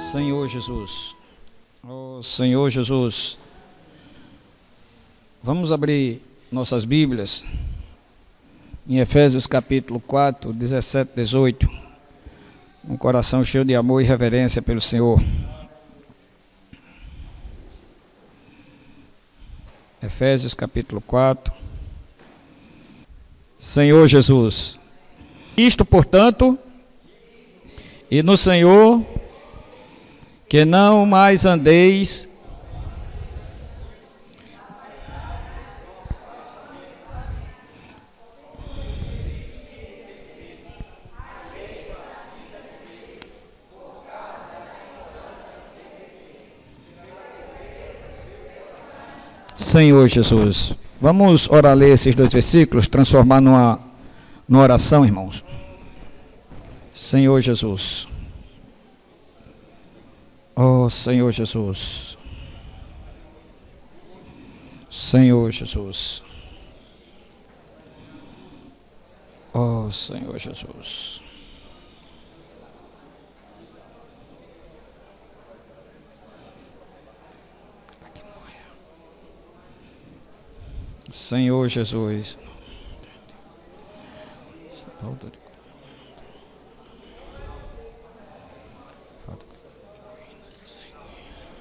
Senhor Jesus, oh Senhor Jesus, vamos abrir nossas Bíblias em Efésios capítulo 4, 17, 18, um coração cheio de amor e reverência pelo Senhor. Efésios capítulo 4. Senhor Jesus, isto portanto, e no Senhor, que não mais andeis Senhor Jesus, vamos orar, ler esses dois versículos, transformar numa oração, irmãos. Senhor Jesus, oh Senhor Jesus, Senhor Jesus, oh Senhor Jesus, Senhor Jesus,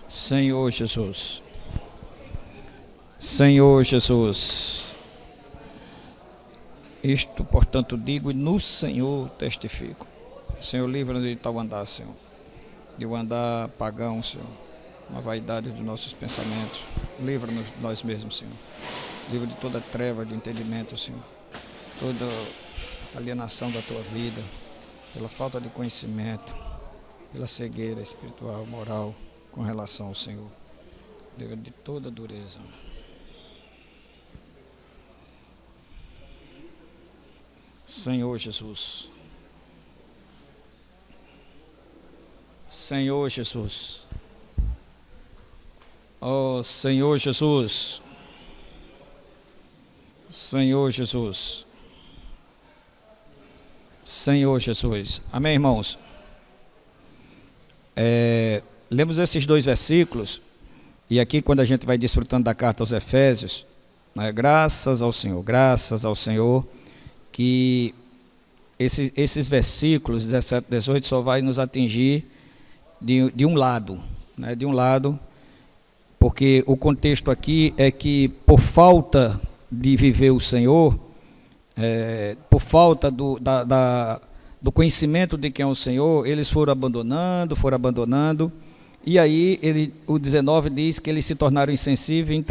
Senhor Jesus, Senhor Jesus, isto portanto digo e no Senhor testifico. Senhor, livra-nos de tal andar, Senhor, de um andar pagão, Senhor, uma vaidade dos nossos pensamentos. Livra-nos de nós mesmos, Senhor. Livra de toda treva de entendimento, Senhor, toda alienação da tua vida, pela falta de conhecimento, pela cegueira espiritual, moral, com relação ao Senhor. Livra de toda dureza. Senhor Jesus, Senhor Jesus, oh Senhor Jesus, Senhor Jesus, Senhor Jesus. Amém, irmãos? Lemos esses dois versículos, e aqui quando a gente vai desfrutando da carta aos Efésios, né, graças ao Senhor, que esses versículos 17, 18 só vai nos atingir de um lado, né, porque o contexto aqui é que por falta de viver o Senhor, por falta do conhecimento de quem é o Senhor, eles foram abandonando, e aí o 19 diz que eles se tornaram insensíveis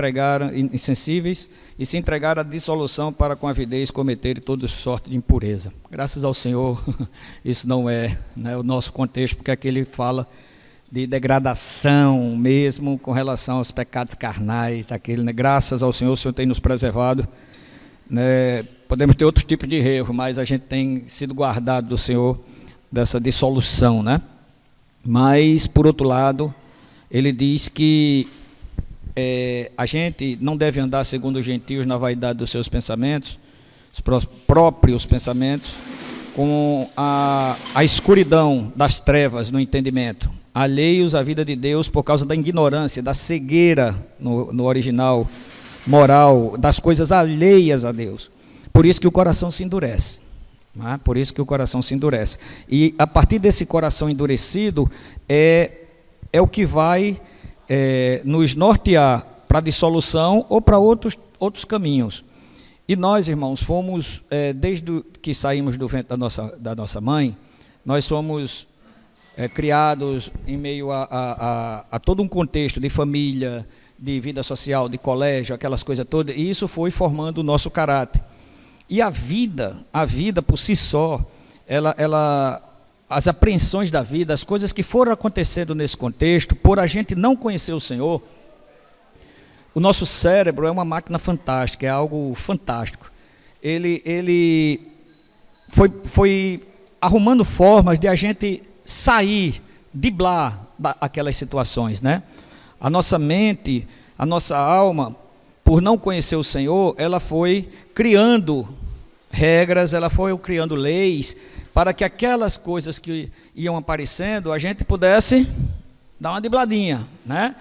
e se entregaram à dissolução para com avidez cometerem toda sorte de impureza. Graças ao Senhor, isso não é, né, o nosso contexto, porque aqui ele fala de degradação mesmo com relação aos pecados carnais, né? Graças ao Senhor, o Senhor tem nos preservado, né? Podemos ter outros tipos de erro, mas a gente tem sido guardado do Senhor dessa dissolução, né? Mas, por outro lado, ele diz que a gente não deve andar segundo os gentios na vaidade dos seus pensamentos, os próprios pensamentos, com a escuridão das trevas no entendimento, alheios à vida de Deus por causa da ignorância, da cegueira no original moral, das coisas alheias a Deus. Por isso que o coração se endurece. Por isso que o coração se endurece. E a partir desse coração endurecido é o que vai nos nortear para a dissolução ou para outros caminhos. E nós, irmãos, fomos, desde que saímos do ventre da nossa mãe, nós somos criados em meio a todo um contexto de família, de vida social, de colégio, aquelas coisas todas, e isso foi formando o nosso caráter. E a vida por si só, as apreensões da vida, as coisas que foram acontecendo nesse contexto, por a gente não conhecer o Senhor, o nosso cérebro é uma máquina fantástica, é algo fantástico. Ele foi arrumando formas de a gente sair, driblar aquelas situações, né? A nossa mente, a nossa alma, por não conhecer o Senhor, ela foi criando regras, ela foi criando leis, para que aquelas coisas que iam aparecendo, a gente pudesse dá uma dribladinha, né?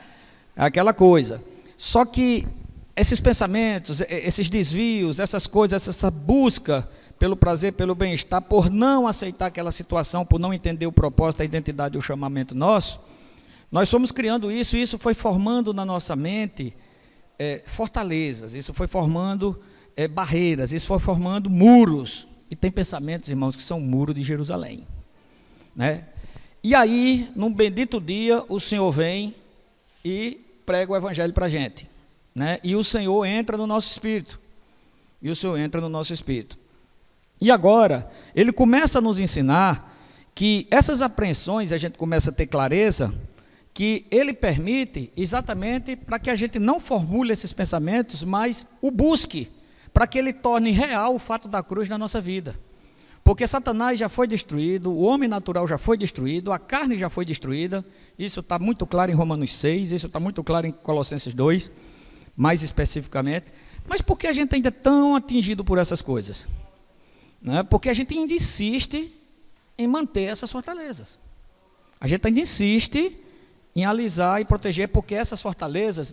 É aquela coisa. Só que esses pensamentos, esses desvios, essas coisas, essa busca pelo prazer, pelo bem-estar, por não aceitar aquela situação, por não entender o propósito, a identidade e o chamamento nosso, nós fomos criando isso, e isso foi formando na nossa mente fortalezas, isso foi formando barreiras, isso foi formando muros. E tem pensamentos, irmãos, que são muros de Jerusalém, né? E aí, num bendito dia, o Senhor vem e prega o evangelho para a gente, né? E o Senhor entra no nosso espírito. E agora, ele começa a nos ensinar que essas apreensões, a gente começa a ter clareza, que ele permite exatamente para que a gente não formule esses pensamentos, mas o busque, para que ele torne real o fato da cruz na nossa vida. Porque Satanás já foi destruído, o homem natural já foi destruído, a carne já foi destruída, isso está muito claro em Romanos 6, isso está muito claro em Colossenses 2, mais especificamente. Mas por que a gente ainda é tão atingido por essas coisas? Né? Porque a gente ainda insiste em manter essas fortalezas. A gente ainda insiste em alisar e proteger, porque essas fortalezas,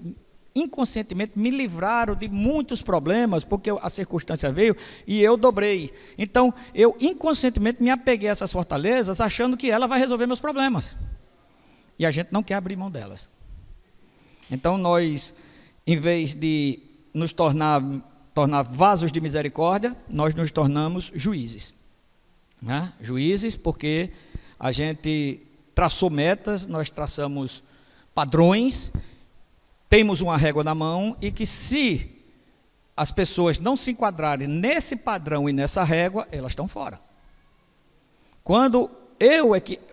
inconscientemente, me livraram de muitos problemas, porque a circunstância veio e eu dobrei. Então, eu inconscientemente me apeguei a essas fortalezas, achando que ela vai resolver meus problemas. E a gente não quer abrir mão delas. Então, nós, em vez de nos tornar vasos de misericórdia, nós nos tornamos juízes, né? Juízes, porque a gente traçou metas, nós traçamos padrões, temos uma régua na mão, e que se as pessoas não se enquadrarem nesse padrão e nessa régua, elas estão fora. Quando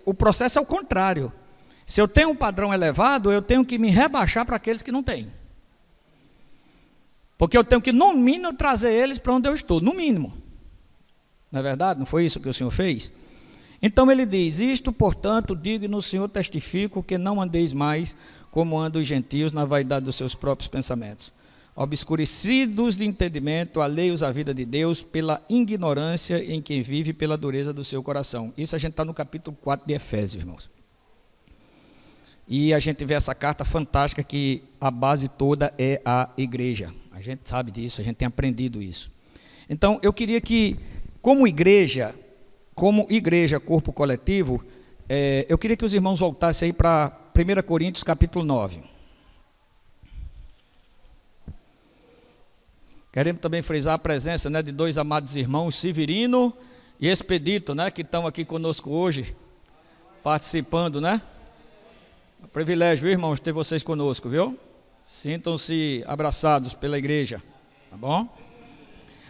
o processo é o contrário. Se eu tenho um padrão elevado, eu tenho que me rebaixar para aqueles que não têm. Porque eu tenho que, no mínimo, trazer eles para onde eu estou, no mínimo. Não é verdade? Não foi isso que o Senhor fez? Então ele diz: isto, portanto, digo e no Senhor testifico, que não andeis mais como andam os gentios na vaidade dos seus próprios pensamentos, obscurecidos de entendimento, alheios à vida de Deus, pela ignorância em quem vive, pela dureza do seu coração. Isso a gente está no capítulo 4 de Efésios, irmãos. E a gente vê essa carta fantástica, que a base toda é a igreja. A gente sabe disso, a gente tem aprendido isso. Então, eu queria que, como igreja, corpo coletivo, eu queria que os irmãos voltassem aí para 1 Coríntios capítulo 9. Queremos também frisar a presença, né, de dois amados irmãos, Severino e Expedito, né, que estão aqui conosco hoje, participando, né? É um privilégio, viu, irmãos, ter vocês conosco, viu? Sintam-se abraçados pela igreja, tá bom?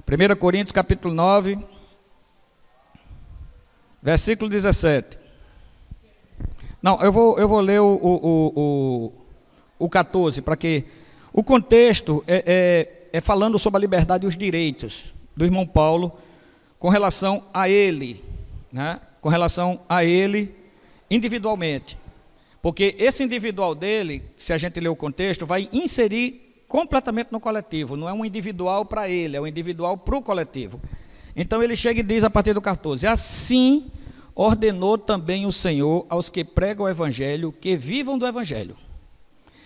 1 Coríntios capítulo 9, versículo 17. Não, eu vou ler o 14, para que o contexto é falando sobre a liberdade e os direitos do irmão Paulo com relação a ele, né? Com relação a ele individualmente. Porque esse individual dele, se a gente ler o contexto, vai inserir completamente no coletivo. Não é um individual para ele, é um individual para o coletivo. Então ele chega e diz a partir do 14: assim ordenou também o Senhor aos que pregam o evangelho, que vivam do evangelho.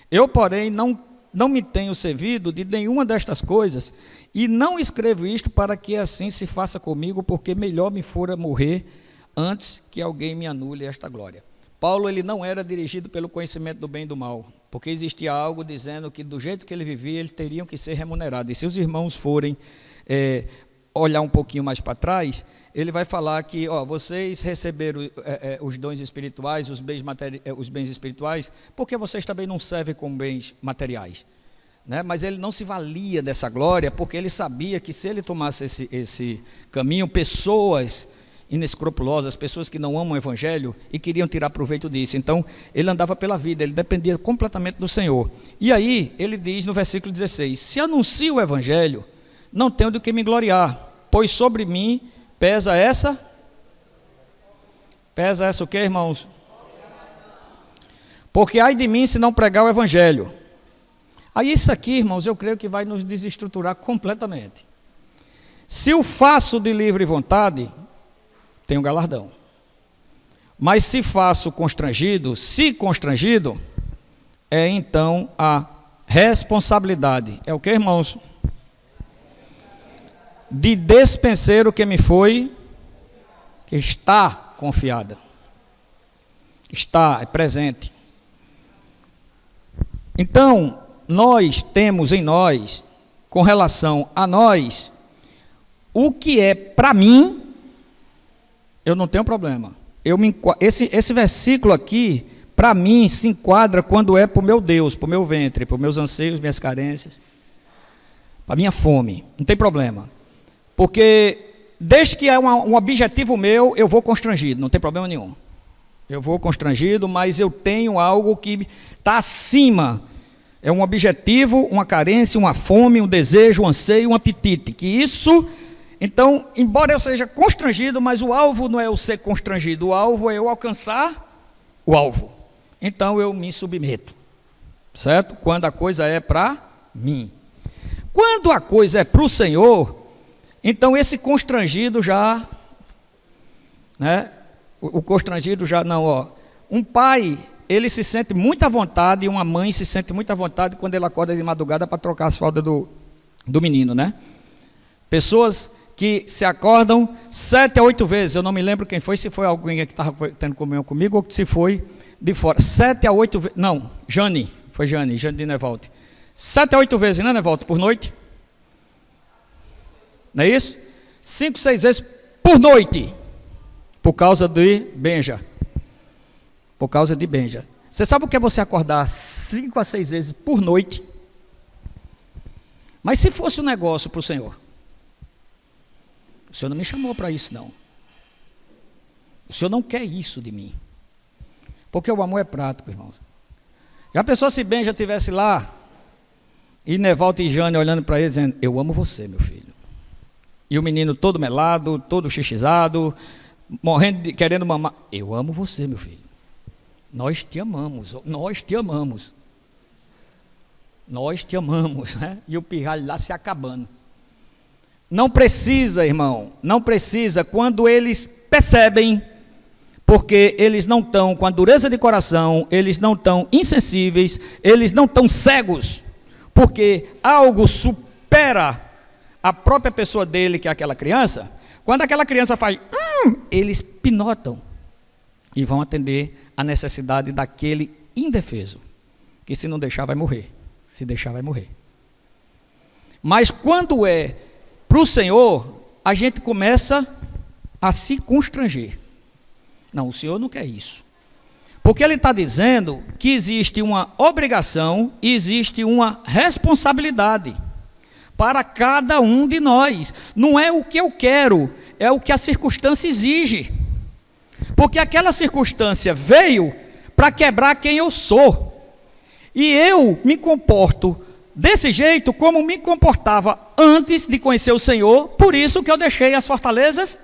Eu, porém, não me tenho servido de nenhuma destas coisas, e não escrevo isto para que assim se faça comigo, porque melhor me fora morrer antes que alguém me anule esta glória. Paulo, ele não era dirigido pelo conhecimento do bem e do mal, porque existia algo dizendo que do jeito que ele vivia, eles teriam que ser remunerados. E se os irmãos forem olhar um pouquinho mais para trás, ele vai falar que, vocês receberam os dons espirituais, os bens espirituais, porque vocês também não servem com bens materiais, né? Mas ele não se valia dessa glória, porque ele sabia que se ele tomasse esse caminho, pessoas inescrupulosas, pessoas que não amam o evangelho e queriam tirar proveito disso. Então ele andava pela vida, ele dependia completamente do Senhor. E aí ele diz no versículo 16: se anuncio o evangelho, não tenho do que me gloriar, pois sobre mim pesa essa o que, irmãos? Porque ai de mim se não pregar o evangelho. Aí isso aqui, irmãos, eu creio que vai nos desestruturar completamente. Se o faço de livre vontade, tenho galardão. Mas se faço constrangido, se constrangido, é então a responsabilidade. É o que, irmãos? De despenseiro que me foi, que está confiada. Está, é presente. Então, nós temos em nós, com relação a nós, o que é para mim, eu não tenho problema. Esse versículo aqui, para mim, se enquadra quando é para o meu Deus, para o meu ventre, para os meus anseios, minhas carências, para a minha fome. Não tem problema. Porque, desde que é um objetivo meu, eu vou constrangido, não tem problema nenhum. Eu vou constrangido, mas eu tenho algo que está acima. É um objetivo, uma carência, uma fome, um desejo, um anseio, um apetite. Que isso, então, embora eu seja constrangido, mas o alvo não é eu ser constrangido, o alvo é eu alcançar o alvo. Então eu me submeto, certo? Quando a coisa é para mim. Quando a coisa é para o Senhor, então esse constrangido já, né? O constrangido já não, ó. Um pai, ele se sente muito à vontade, e uma mãe se sente muito à vontade quando ele acorda de madrugada para trocar as fraldas do menino, né? Pessoas que se acordam 7 a 8 vezes, eu não me lembro quem foi, se foi alguém que estava tendo comunhão comigo, ou se foi de fora, 7 a 8 vezes, não, Jane de Nevaldo, 7 a 8 vezes, né, Nevaldo, por noite? Não é isso? 5, 6 vezes por noite, por causa de Benja. Por causa de Benja. Você sabe o que é você acordar 5 a 6 vezes por noite? Mas se fosse um negócio para o Senhor não me chamou para isso, não. O Senhor não quer isso de mim. Porque o amor é prático, irmãos. Já pensou se Benja estivesse lá, e Nevaldo e Jane olhando para ele, dizendo, eu amo você, meu filho. E o menino todo melado, todo xixizado, morrendo, querendo mamar. Eu amo você, meu filho. Nós te amamos, nós te amamos. Nós te amamos, né? E o pirralho lá se acabando. Não precisa, irmão, não precisa, quando eles percebem, porque eles não estão com a dureza de coração, eles não estão insensíveis, eles não estão cegos, porque algo supera a própria pessoa dele, que é aquela criança. Quando aquela criança faz, eles pinotam e vão atender a necessidade daquele indefeso, que se não deixar vai morrer, se deixar vai morrer. Mas quando é para o Senhor, a gente começa a se constranger. Não, o Senhor não quer isso. Porque Ele está dizendo que existe uma obrigação e existe uma responsabilidade para cada um de nós. Não é o que eu quero, é o que a circunstância exige. Porque aquela circunstância veio para quebrar quem eu sou. E eu me comporto desse jeito como me comportava antes de conhecer o Senhor, por isso que eu deixei as fortalezas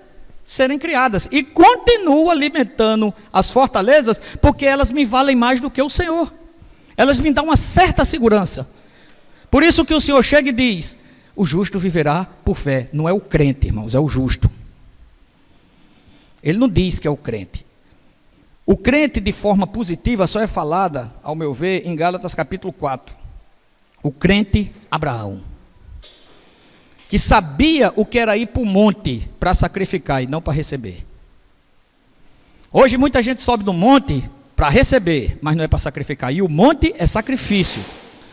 serem criadas. E continuo alimentando as fortalezas, porque elas me valem mais do que o Senhor. Elas me dão uma certa segurança. Por isso que o Senhor chega e diz, o justo viverá por fé. Não é o crente, irmãos, é o justo. Ele não diz que é o crente. O crente de forma positiva só é falada, ao meu ver, em Gálatas capítulo 4. O crente Abraão, que sabia o que era ir para o monte para sacrificar e não para receber. Hoje muita gente sobe no monte para receber, mas não é para sacrificar. E o monte é sacrifício.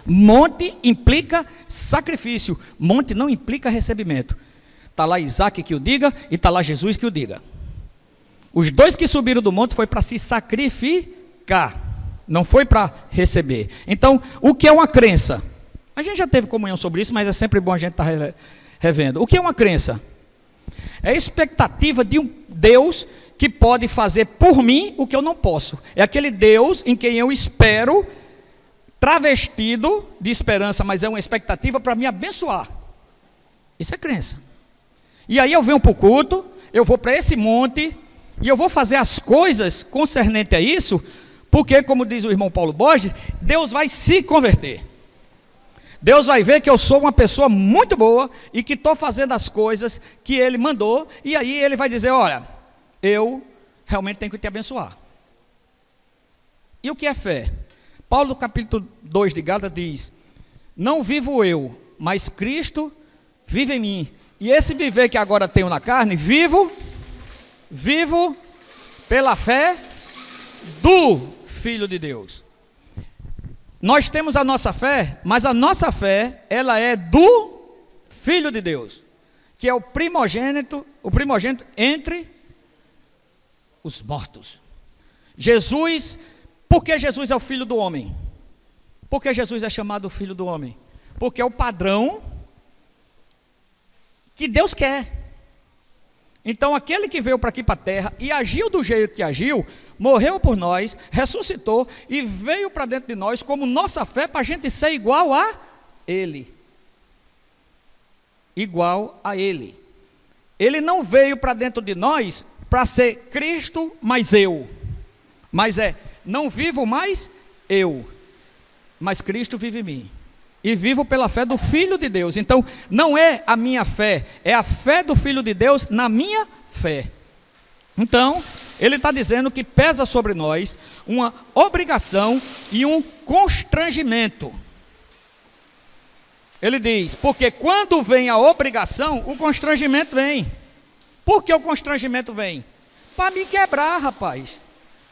Monte implica sacrifício. Monte não implica recebimento. Está lá Isaac que o diga e está lá Jesus que o diga. Os dois que subiram do monte foi para se sacrificar, não foi para receber. Então, o que é uma crença? A gente já teve comunhão sobre isso, mas é sempre bom a gente estar revendo. O que é uma crença? É a expectativa de um Deus que pode fazer por mim o que eu não posso. É aquele Deus em quem eu espero, travestido de esperança, mas é uma expectativa para me abençoar. Isso é crença. E aí eu venho para o culto, eu vou para esse monte, e eu vou fazer as coisas concernente a isso, porque, como diz o irmão Paulo Borges, Deus vai se converter. Deus vai ver que eu sou uma pessoa muito boa e que estou fazendo as coisas que Ele mandou, e aí Ele vai dizer, olha, eu realmente tem que te abençoar. E o que é fé? Paulo, no capítulo 2 de Gálatas, diz: não vivo eu, mas Cristo vive em mim. E esse viver que agora tenho na carne, vivo pela fé do Filho de Deus. Nós temos a nossa fé, mas a nossa fé, ela é do Filho de Deus, que é o primogênito entre os mortos. Jesus, por que Jesus é o Filho do homem? Por que Jesus é chamado o Filho do homem? Porque é o padrão que Deus quer. Então aquele que veio para aqui para a terra e agiu do jeito que agiu, morreu por nós, ressuscitou e veio para dentro de nós como nossa fé para a gente ser igual a Ele. Igual a Ele. Ele não veio para dentro de nós para ser Cristo mais eu. Mas não vivo mais eu, mas Cristo vive em mim. E vivo pela fé do Filho de Deus. Então, não é a minha fé, é a fé do Filho de Deus na minha fé. Então, ele está dizendo que pesa sobre nós uma obrigação e um constrangimento. Ele diz, porque quando vem a obrigação, o constrangimento vem. Por que o constrangimento vem? Para me quebrar, rapaz.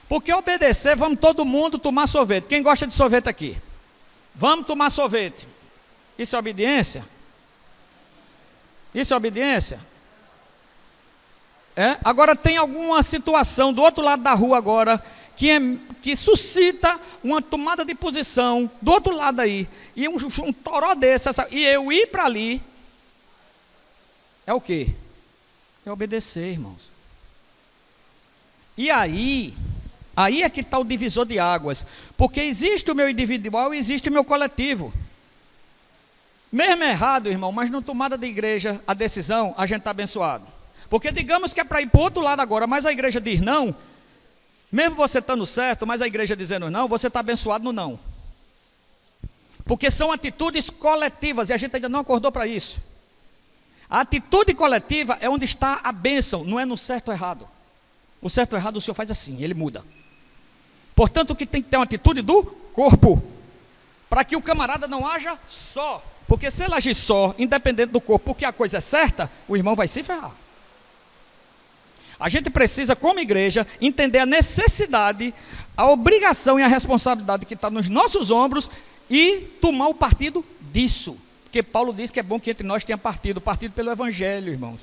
Porque obedecer, vamos todo mundo tomar sorvete. Quem gosta de sorvete aqui? Vamos tomar sorvete. Isso é obediência? Isso é obediência? Agora tem alguma situação do outro lado da rua agora que suscita uma tomada de posição do outro lado aí, e um toró desse, e eu ir para ali, é o quê? É obedecer, irmãos. E aí é que está o divisor de águas, porque existe o meu individual e existe o meu coletivo. Mesmo errado, irmão, mas na tomada de igreja, a decisão, a gente está abençoado. Porque digamos que é para ir para o outro lado agora, mas a igreja diz não, mesmo você estando certo, mas a igreja dizendo não, você está abençoado no não. Porque são atitudes coletivas, e a gente ainda não acordou para isso. A atitude coletiva é onde está a bênção, não é no certo ou errado. O certo ou errado o Senhor faz assim, ele muda. Portanto, que tem que ter uma atitude do corpo, para que o camarada não haja só. Porque se ele agir só, independente do corpo, porque a coisa é certa, o irmão vai se ferrar. A gente precisa, como igreja, entender a necessidade, a obrigação e a responsabilidade que está nos nossos ombros e tomar o partido disso. Porque Paulo diz que é bom que entre nós tenha partido pelo Evangelho, irmãos.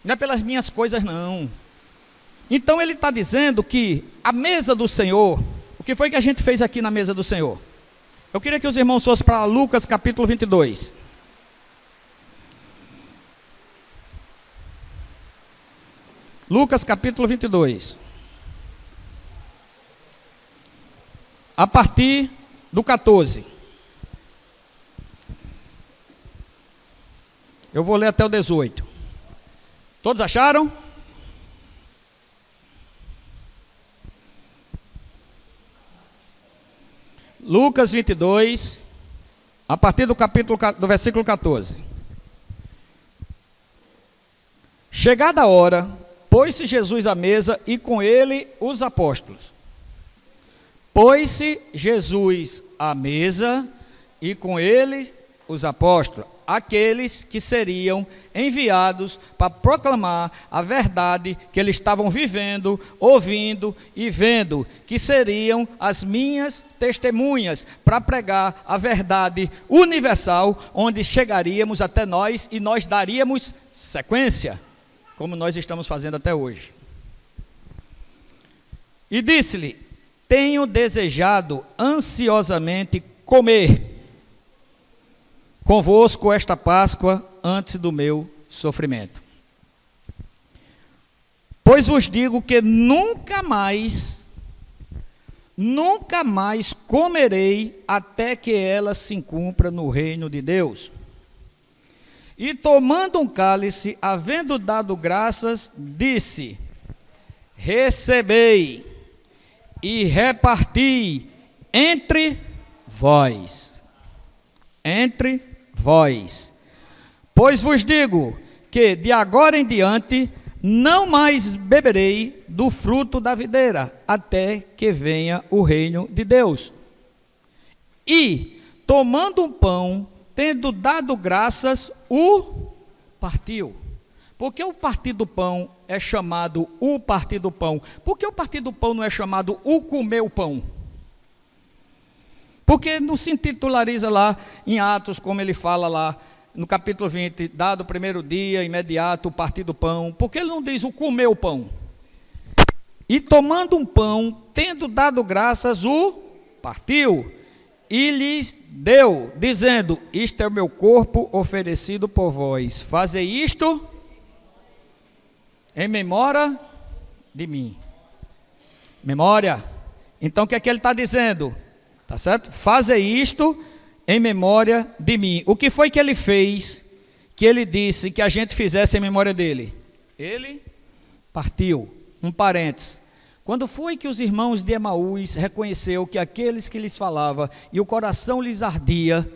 Não é pelas minhas coisas, não. Então ele está dizendo que a mesa do Senhor, o que foi que a gente fez aqui na mesa do Senhor? Eu queria que os irmãos fossem para Lucas capítulo 22. Lucas capítulo 22. A partir do 14. Eu vou ler até o 18. Todos acharam? Lucas 22, a partir do versículo 14. Chegada a hora, pôs-se Jesus à mesa e com ele os apóstolos. Pôs-se Jesus à mesa e com ele os apóstolos, aqueles que seriam enviados para proclamar a verdade que eles estavam vivendo, ouvindo e vendo, que seriam as minhas testemunhas, para pregar a verdade universal, onde chegaríamos até nós e nós daríamos sequência, como nós estamos fazendo até hoje. E disse-lhe: tenho desejado ansiosamente comer convosco esta Páscoa antes do meu sofrimento. Pois vos digo que nunca mais comerei até que ela se cumpra no reino de Deus. E tomando um cálice, havendo dado graças, disse: recebei e reparti entre vós. Pois vos digo que de agora em diante não mais beberei do fruto da videira, até que venha o reino de Deus. E, tomando um pão, tendo dado graças, o partiu. Por que o partir do pão é chamado o partir do pão? Por que o partir do pão não é chamado o comer o pão? Porque não se intitulariza lá em Atos, como ele fala lá no capítulo 20, dado o primeiro dia, imediato, o partir do pão. Por que ele não diz o comer o pão? E tomando um pão, tendo dado graças, o partiu e lhes deu, dizendo: isto é o meu corpo oferecido por vós. Fazei isto em memória de mim. Memória. Então o que é que ele está dizendo? Tá certo? Fazei isto em memória de mim. O que foi que ele fez, que ele disse que a gente fizesse em memória dele? Ele partiu. Um parênteses. Quando foi que os irmãos de Emaús reconheceu que aqueles que lhes falava e o coração lhes ardia,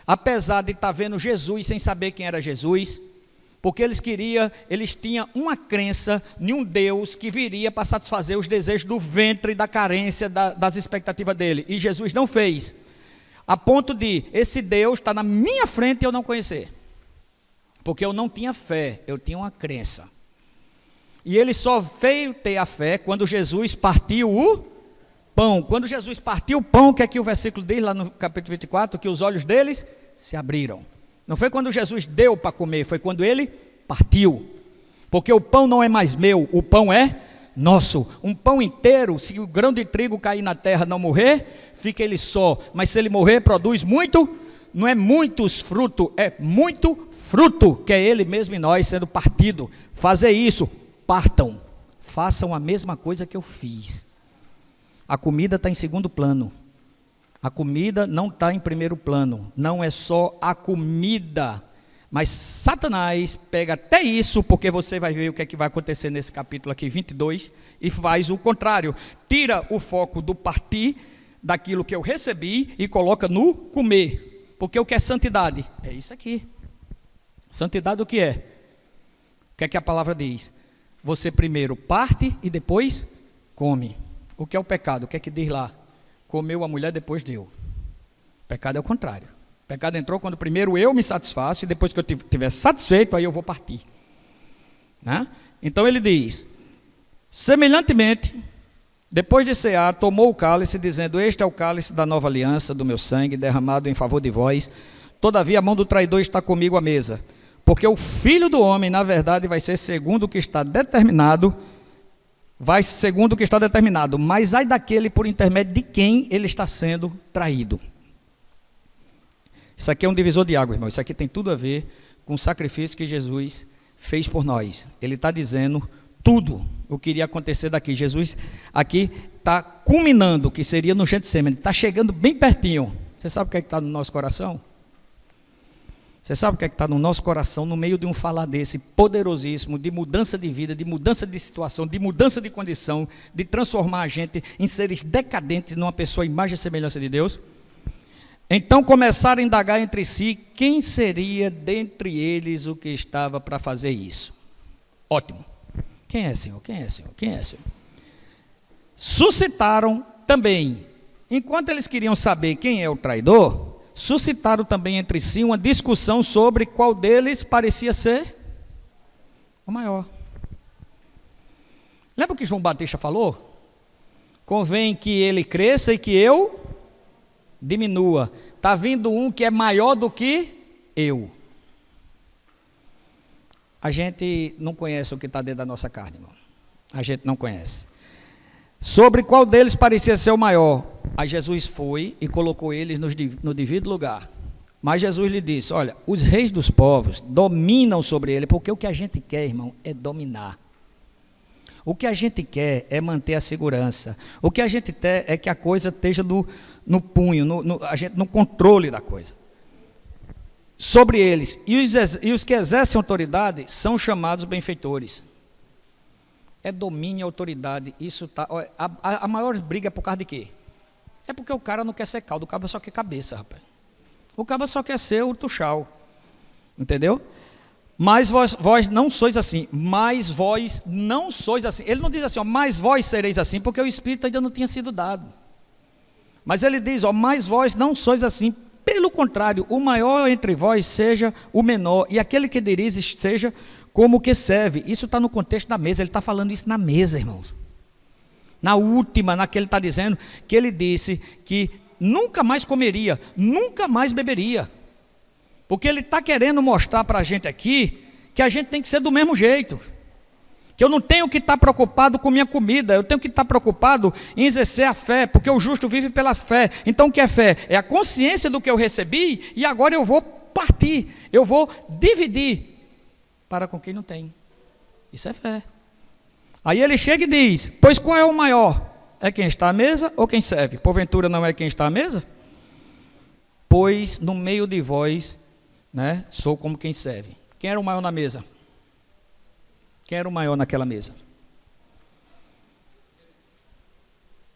apesar de estar vendo Jesus sem saber quem era Jesus, porque eles tinham uma crença em um Deus que viria para satisfazer os desejos do ventre, da carência, das expectativas dele. E Jesus não fez. A ponto de esse Deus estar na minha frente e eu não conhecer. Porque eu não tinha fé, eu tinha uma crença. E ele só veio ter a fé quando Jesus partiu o pão. Quando Jesus partiu o pão, o que é que o versículo diz lá no capítulo 24? Que os olhos deles se abriram. Não foi quando Jesus deu para comer, foi quando ele partiu. Porque o pão não é mais meu, o pão é nosso. Um pão inteiro, se o grão de trigo cair na terra e não morrer, fica ele só. Mas se ele morrer, produz muito, não é muitos frutos, é muito fruto, que é ele mesmo em nós sendo partido. Fazer isso, partam, façam a mesma coisa que eu fiz. A comida está em segundo plano. A comida não está em primeiro plano, não é só a comida, mas Satanás pega até isso, porque você vai ver o que é que vai acontecer nesse capítulo aqui, 22, e faz o contrário, tira o foco do partir, daquilo que eu recebi, e coloca no comer, porque o que é santidade? É isso aqui. Santidade o que é? O que é que a palavra diz? Você primeiro parte e depois come. O que é o pecado? O que é que diz lá? Comeu a mulher, depois deu. Pecado é o contrário. Pecado entrou quando primeiro eu me satisfaço e depois que eu estiver satisfeito, aí eu vou partir. Né? Então ele diz: semelhantemente, depois de cear, tomou o cálice, dizendo: este é o cálice da nova aliança, do meu sangue, derramado em favor de vós. Todavia a mão do traidor está comigo à mesa. Porque o Filho do Homem, na verdade, vai ser segundo o que está determinado, mas ai daquele por intermédio de quem ele está sendo traído. Isso aqui é um divisor de água, irmão. Isso aqui tem tudo a ver com o sacrifício que Jesus fez por nós. Ele está dizendo tudo o que iria acontecer daqui. Jesus aqui está culminando o que seria no Getsemane, está chegando bem pertinho. Você sabe o que é que está no nosso coração? Você sabe o que é que está no nosso coração, no meio de um falar desse poderosíssimo, de mudança de vida, de mudança de situação, de mudança de condição, de transformar a gente em seres decadentes, numa pessoa imagem e semelhança de Deus? Então começaram a indagar entre si quem seria dentre eles o que estava para fazer isso. Ótimo. Quem é, Senhor? Quem é, Senhor? Quem é, Senhor? Suscitaram também, enquanto eles queriam saber quem é o traidor, suscitaram também entre si uma discussão sobre qual deles parecia ser o maior. Lembra o que João Batista falou? Convém que ele cresça e que eu diminua. Está vindo um que é maior do que eu. A gente não conhece o que está dentro da nossa carne, irmão. A gente não conhece. Sobre qual deles parecia ser o maior? Aí Jesus foi e colocou eles no devido lugar. Mas Jesus lhe disse: olha, os reis dos povos dominam sobre ele, porque o que a gente quer, irmão, é dominar. O que a gente quer é manter a segurança. O que a gente quer é que a coisa esteja no punho, no controle da coisa. Sobre eles. E os que exercem autoridade são chamados benfeitores. É domínio e autoridade. Isso tá, a maior briga é por causa de quê? É porque o cara não quer ser caldo, o cara só quer cabeça, rapaz. O cara só quer ser o tuchal. Entendeu? Mas vós não sois assim, mas vós não sois assim. Ele não diz assim, ó, mas vós sereis assim, porque o Espírito ainda não tinha sido dado. Mas ele diz, ó, mas vós não sois assim. Pelo contrário, o maior entre vós seja o menor, e aquele que dirige seja como o que serve. Isso está no contexto da mesa, ele está falando isso na mesa, irmãos. Na última, na que ele está dizendo, que ele disse que nunca mais comeria, nunca mais beberia. Porque ele está querendo mostrar para a gente aqui, que a gente tem que ser do mesmo jeito. Que eu não tenho que estar preocupado com minha comida, eu tenho que estar preocupado em exercer a fé, porque o justo vive pela fé. Então o que é fé? É a consciência do que eu recebi, e agora eu vou partir, eu vou dividir para com quem não tem. Isso é fé. Aí ele chega e diz, pois qual é o maior? É quem está à mesa ou quem serve? Porventura não é quem está à mesa? Pois no meio de vós, né, sou como quem serve. Quem era o maior na mesa? Quem era o maior naquela mesa?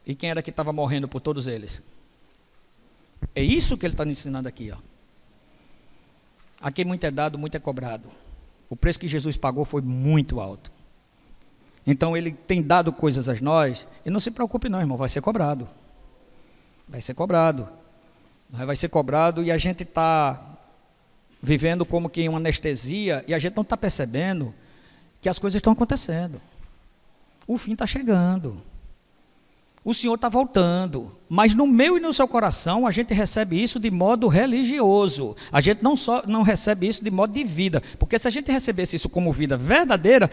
E quem era que estava morrendo por todos eles? É isso que ele está ensinando aqui, ó. A quem muito é dado, muito é cobrado. O preço que Jesus pagou foi muito alto. Então ele tem dado coisas a nós, e não se preocupe não, irmão, vai ser cobrado. Vai ser cobrado. Vai ser cobrado, e a gente está vivendo como que em uma anestesia, e a gente não está percebendo que as coisas estão acontecendo. O fim está chegando. O Senhor está voltando. Mas no meu e no seu coração, a gente recebe isso de modo religioso. A gente não recebe isso de modo de vida. Porque se a gente recebesse isso como vida verdadeira,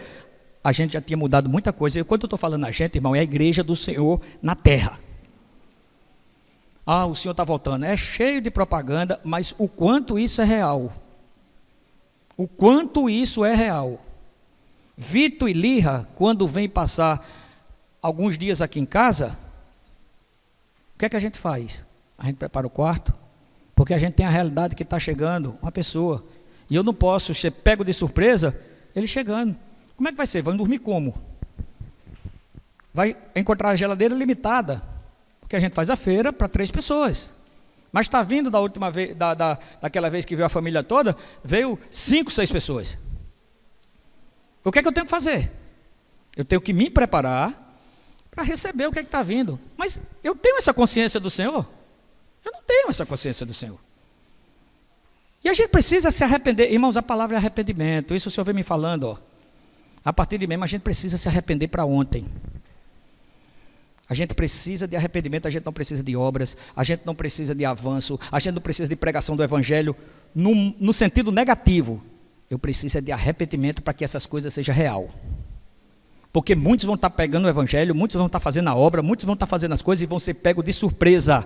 a gente já tinha mudado muita coisa. E quando eu estou falando a gente, irmão, é a igreja do Senhor na terra. Ah, o Senhor está voltando. É cheio de propaganda, mas o quanto isso é real. O quanto isso é real. Vito e Lirra, quando vem passar alguns dias aqui em casa, o que é que a gente faz? A gente prepara o quarto, porque a gente tem a realidade que está chegando uma pessoa, e eu não posso ser pego de surpresa, ele chegando. Como é que vai ser? Vai dormir como? Vai encontrar a geladeira limitada, porque a gente faz a feira para 3 pessoas. Mas está vindo da última vez, daquela vez que veio a família toda, veio 5, 6 pessoas. O que é que eu tenho que fazer? Eu tenho que me preparar para receber o que é que está vindo. Mas eu tenho essa consciência do Senhor? Eu não tenho essa consciência do Senhor. E a gente precisa se arrepender. Irmãos, a palavra é arrependimento. Isso o Senhor vem me falando, ó. A partir de mesmo, a gente precisa se arrepender para ontem. A gente precisa de arrependimento, a gente não precisa de obras, a gente não precisa de avanço, a gente não precisa de pregação do Evangelho no sentido negativo. Eu preciso de arrependimento para que essas coisas sejam real. Porque muitos vão estar pegando o Evangelho, muitos vão estar fazendo a obra, muitos vão estar fazendo as coisas e vão ser pegos de surpresa.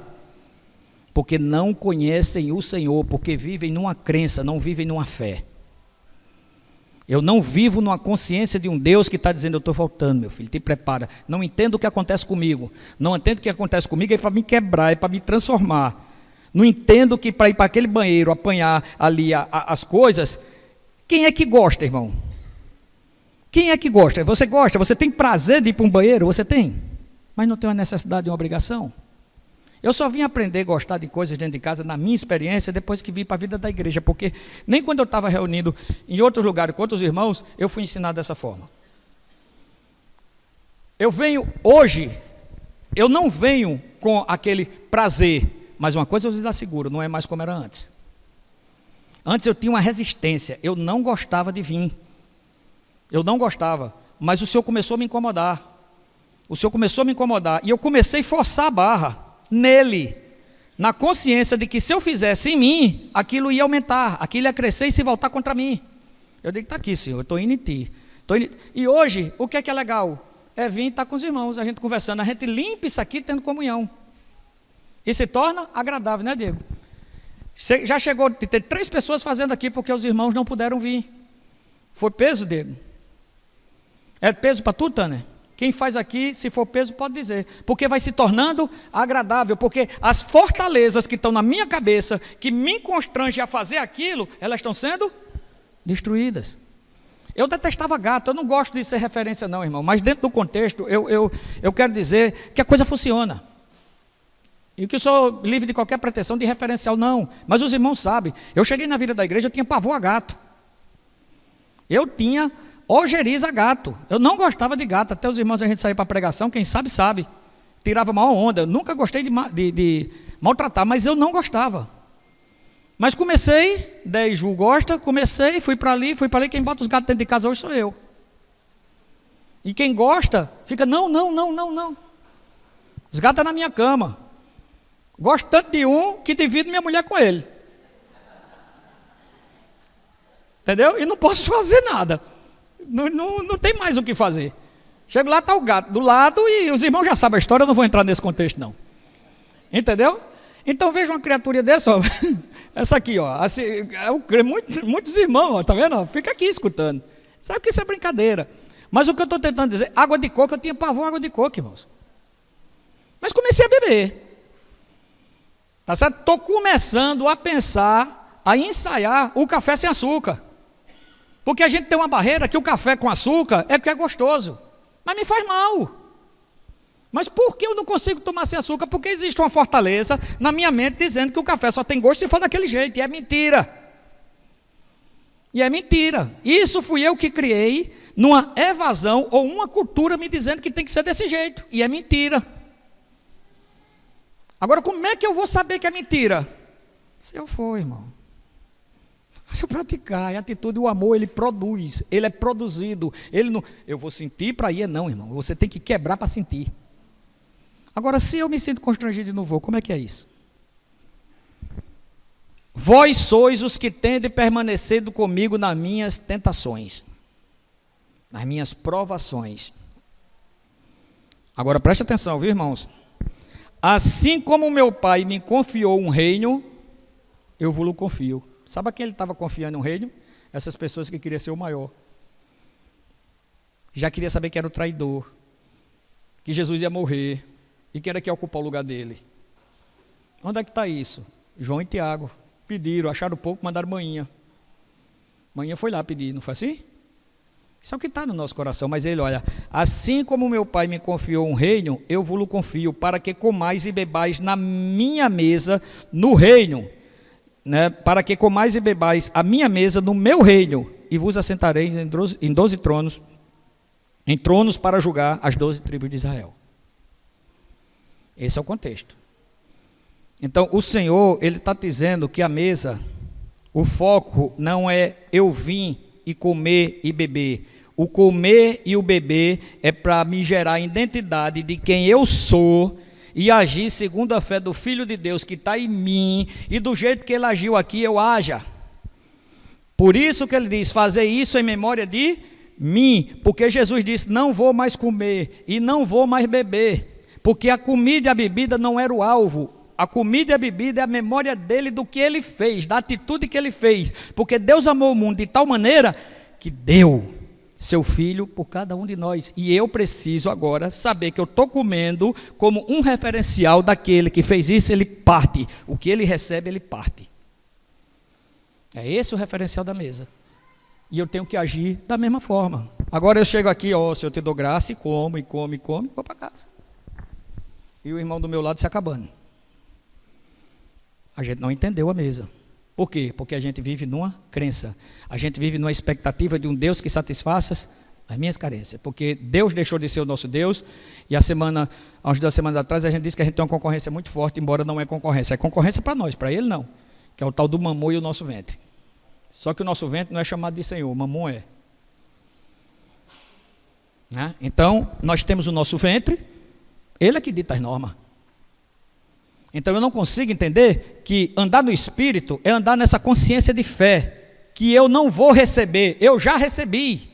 Porque não conhecem o Senhor, porque vivem numa crença, não vivem numa fé. Eu não vivo numa consciência de um Deus que está dizendo, eu estou voltando, meu filho, te prepara. Não entendo o que acontece comigo. Não entendo o que acontece comigo, é para me quebrar, é para me transformar. Não entendo que para ir para aquele banheiro, apanhar ali as coisas. Quem é que gosta, irmão? Quem é que gosta? Você gosta? Você tem prazer de ir para um banheiro? Você tem? Mas não tem uma necessidade de uma obrigação. Eu só vim aprender a gostar de coisas dentro de casa, na minha experiência, depois que vim para a vida da igreja, porque nem quando eu estava reunido em outros lugares com outros irmãos, eu fui ensinado dessa forma. Eu venho hoje, eu não venho com aquele prazer, mas uma coisa eu lhes asseguro, não é mais como era antes. Antes eu tinha uma resistência, eu não gostava de vir. Eu não gostava, mas o Senhor começou a me incomodar. O Senhor começou a me incomodar, e eu comecei a forçar a barra nele, na consciência de que se eu fizesse em mim, aquilo ia aumentar, aquilo ia crescer e se voltar contra mim. Eu digo, está aqui, Senhor, eu estou indo em ti. E hoje, o que é legal? É vir e estar com os irmãos, a gente conversando, a gente limpa isso aqui tendo comunhão. E se torna agradável, né, Diego? Já chegou de ter 3 pessoas fazendo aqui porque os irmãos não puderam vir. Foi peso, Diego? É peso para tu, Tânia? Quem faz aqui, se for peso, pode dizer. Porque vai se tornando agradável. Porque as fortalezas que estão na minha cabeça, que me constrangem a fazer aquilo, elas estão sendo destruídas. Eu detestava gato, eu não gosto de ser referência não, irmão. Mas dentro do contexto, eu quero dizer que a coisa funciona. E que eu sou livre de qualquer pretensão de referencial, não. Mas os irmãos sabem. Eu cheguei na vida da igreja, eu tinha pavor a gato. Eu tinha ojeriza gato. Eu não gostava de gato. Até os irmãos, a gente saía para pregação, quem sabe, sabe. Tirava maior onda. Eu nunca gostei de maltratar, mas eu não gostava. Mas comecei, daí Ju gosta, comecei, fui para ali. Quem bota os gatos dentro de casa hoje sou eu. E quem gosta, fica, não. Os gatos estão na minha cama. Gosto tanto de um que divido minha mulher com ele. Entendeu? E não posso fazer nada. Não tem mais o que fazer. Chego lá, está o gato do lado e os irmãos já sabem a história, eu não vou entrar nesse contexto não. Entendeu? Então veja uma criatura dessa, ó, essa aqui, ó, assim, muitos irmãos, ó, tá vendo? Ó, fica aqui escutando. Sabe que isso é brincadeira. Mas o que eu estou tentando dizer, água de coco, eu tinha pavor água de coco, irmãos. Mas comecei a beber. Tá certo? Estou começando a pensar, a ensaiar o café sem açúcar. Porque a gente tem uma barreira que o café com açúcar é porque é gostoso. Mas me faz mal. Mas por que eu não consigo tomar sem açúcar? Porque existe uma fortaleza na minha mente dizendo que o café só tem gosto se for daquele jeito. E é mentira. E é mentira. Isso fui eu que criei numa evasão ou uma cultura me dizendo que tem que ser desse jeito. E é mentira. Agora, como é que eu vou saber que é mentira? Se eu for, irmão. Se eu praticar, a atitude, o amor, ele produz, ele é produzido. Ele não, eu vou sentir para ir, não, irmão. Você tem que quebrar para sentir. Agora, se eu me sinto constrangido e não vou, como é que é isso? Vós sois os que tende permanecido comigo nas minhas tentações, nas minhas provações. Agora, preste atenção, viu, irmãos? Assim como meu pai me confiou um reino, eu vos confio. Sabe a quem ele estava confiando um reino? Essas pessoas que queriam ser o maior. Já queria saber que era o traidor, que Jesus ia morrer, e quem era que ia ocupar o lugar dele. Onde é que está isso? João e Tiago pediram, acharam pouco, mandaram manhinha. Manhinha foi lá pedir, não foi assim? Isso é o que está no nosso coração, mas ele, olha, assim como meu pai me confiou um reino, eu vos confio, para que comais e bebais na minha mesa, no reino, né? Para que comais e bebais a minha mesa no meu reino, e vos assentareis em 12 tronos, em tronos para julgar as 12 tribos de Israel. Esse é o contexto. Então, o Senhor, ele está dizendo que a mesa, o foco não é eu vim e comer e beber. O comer e o beber é para me gerar a identidade de quem eu sou e agir segundo a fé do Filho de Deus que está em mim, e do jeito que ele agiu aqui, eu haja. Por isso que ele diz, fazer isso em memória de mim, porque Jesus disse, não vou mais comer e não vou mais beber, porque a comida e a bebida não era o alvo. A comida e a bebida é a memória dele do que ele fez, da atitude que ele fez, porque Deus amou o mundo de tal maneira que deu seu filho por cada um de nós, e eu preciso agora saber que eu estou comendo como um referencial daquele que fez isso. Ele parte, o que ele recebe ele parte. É esse o referencial da mesa, e eu tenho que agir da mesma forma. Agora eu chego aqui, ó, se eu te dou graça, e como, vou para casa, e o irmão do meu lado se acabando. A gente não entendeu a mesa. Por quê? Porque a gente vive numa crença. A gente vive numa expectativa de um Deus que satisfaça as minhas carências. Porque Deus deixou de ser o nosso Deus. E há umas 2 semanas atrás, a gente disse que a gente tem uma concorrência muito forte, embora não é concorrência. É concorrência para nós, para ele não. Que é o tal do mamon e o nosso ventre. Só que o nosso ventre não é chamado de Senhor, o mamon é. Né? Então, nós temos o nosso ventre, ele é que dita as normas. Então eu não consigo entender que andar no Espírito é andar nessa consciência de fé, que eu não vou receber, eu já recebi.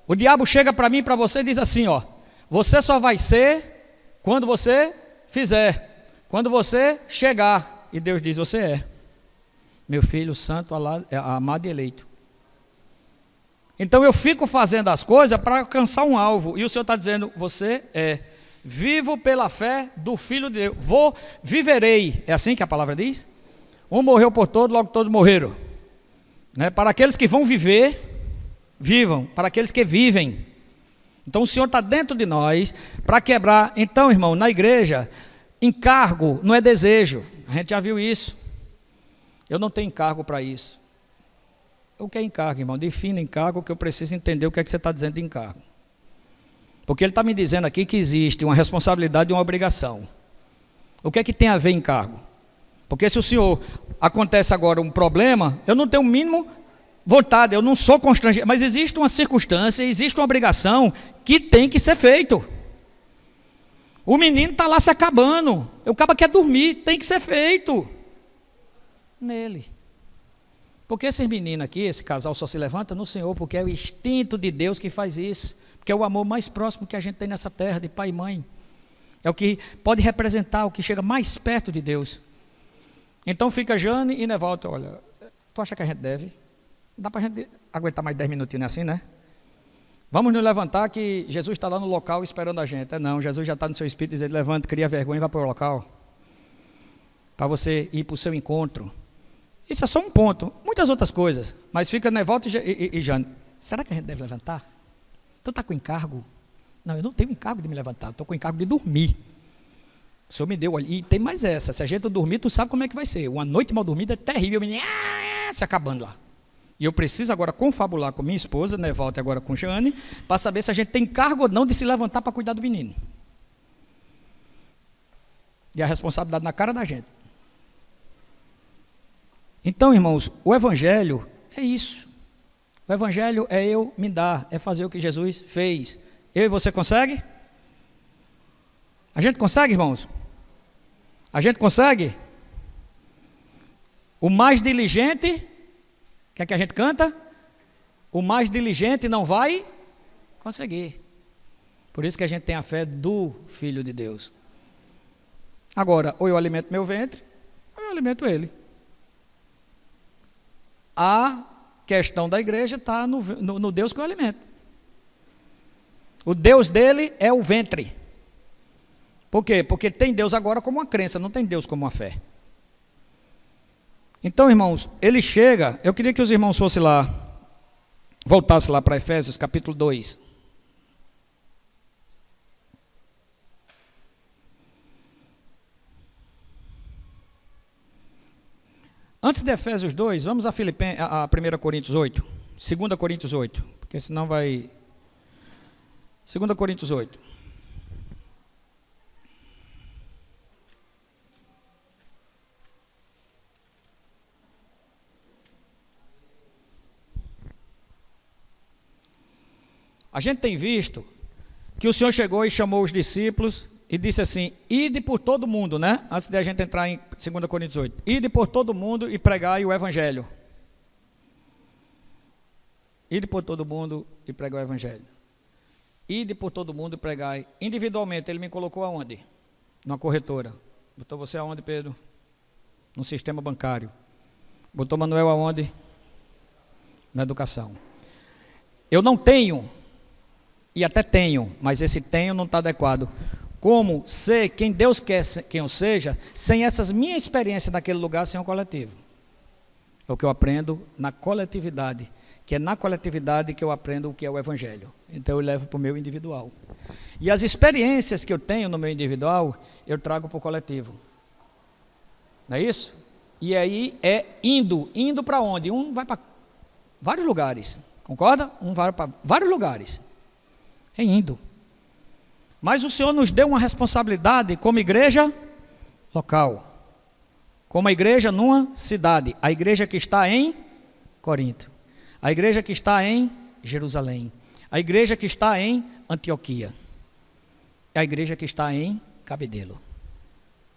O diabo chega para mim e para você e diz assim, ó, você só vai ser quando você fizer, quando você chegar. E Deus diz, você é meu filho santo, amado e eleito. Então eu fico fazendo as coisas para alcançar um alvo, e o Senhor está dizendo, você é. Vivo pela fé do Filho de Deus. Viverei. É assim que a palavra diz? Um morreu por todos, logo todos morreram. Né? Para aqueles que vão viver, vivam. Para aqueles que vivem. Então o Senhor está dentro de nós para quebrar. Então, irmão, na igreja, encargo não é desejo. A gente já viu isso. Eu não tenho encargo para isso. O que é encargo, irmão? Defina encargo, que eu preciso entender o que é que você está dizendo de encargo. Porque ele está me dizendo aqui que existe uma responsabilidade e uma obrigação. O que é que tem a ver encargo? Porque se o senhor acontece agora um problema, eu não tenho o mínimo vontade, eu não sou constrangido, mas existe uma circunstância, existe uma obrigação que tem que ser feito. O menino está lá se acabando, o cara quer dormir, tem que ser feito nele. Porque esses meninos aqui, esse casal só se levanta no Senhor, porque é o instinto de Deus que faz isso, porque é o amor mais próximo que a gente tem nessa terra, de pai e mãe. É o que pode representar, o que chega mais perto de Deus. Então fica Jane e Nevaldo, olha, tu acha que a gente deve? Dá para a gente aguentar mais 10 minutinhos assim, né? Vamos nos levantar que Jesus está lá no local esperando a gente. Não, Jesus já está no seu espírito dizendo, levanta, cria vergonha e vá para o local. Para você ir para o seu encontro. Isso é só um ponto, muitas outras coisas. Mas fica Nevaldo e Jane, será que a gente deve levantar? Tu está com encargo? Não, eu não tenho encargo de me levantar, estou com encargo de dormir. O Senhor me deu ali, e tem mais essa, se a gente dormir, tu sabe como é que vai ser. Uma noite mal dormida é terrível, o menino se acabando lá. E eu preciso agora confabular com minha esposa, Nevaldo, e agora com Jane, para saber se a gente tem encargo ou não de se levantar para cuidar do menino. E a responsabilidade na cara da gente. Então, irmãos, o Evangelho é isso. O Evangelho é eu me dar, é fazer o que Jesus fez. Eu e você consegue? A gente consegue, irmãos? A gente consegue? O mais diligente, o que é que a gente canta? O mais diligente não vai conseguir. Por isso que a gente tem a fé do Filho de Deus. Agora, ou eu alimento meu ventre, ou eu alimento ele. A questão da igreja está no Deus que eu alimento. O Deus dele é o ventre. Por quê? Porque tem Deus agora como uma crença, não tem Deus como uma fé. Então, irmãos, ele chega, eu queria que os irmãos fossem lá, voltassem lá para Efésios capítulo 2. Antes de Efésios 2, vamos a 1 Coríntios 8, 2 Coríntios 8, porque senão vai... 2 Coríntios 8. A gente tem visto que o Senhor chegou e chamou os discípulos e disse assim, ide por todo mundo, né? Antes de a gente entrar em 2 Coríntios 8. Ide por todo mundo e pregai o Evangelho. Ide por todo mundo e pregai o Evangelho. Ide por todo mundo e pregai. Individualmente, ele me colocou aonde? Numa corretora. Botou você aonde, Pedro? No sistema bancário. Botou Manuel aonde? Na educação. Eu não tenho, e até tenho, mas esse tenho não está adequado. Como ser quem Deus quer quem eu seja, sem essas minhas experiências naquele lugar, sem um coletivo. É o que eu aprendo na coletividade, que é na coletividade que eu aprendo o que é o Evangelho. Então eu levo para o meu individual. E as experiências que eu tenho no meu individual, eu trago para o coletivo. Não é isso? E aí é indo para onde? Um vai para vários lugares, concorda? Um vai para vários lugares. É indo. Mas o Senhor nos deu uma responsabilidade como igreja local, como a igreja numa cidade, a igreja que está em Corinto, a igreja que está em Jerusalém, a igreja que está em Antioquia, a igreja que está em Cabedelo.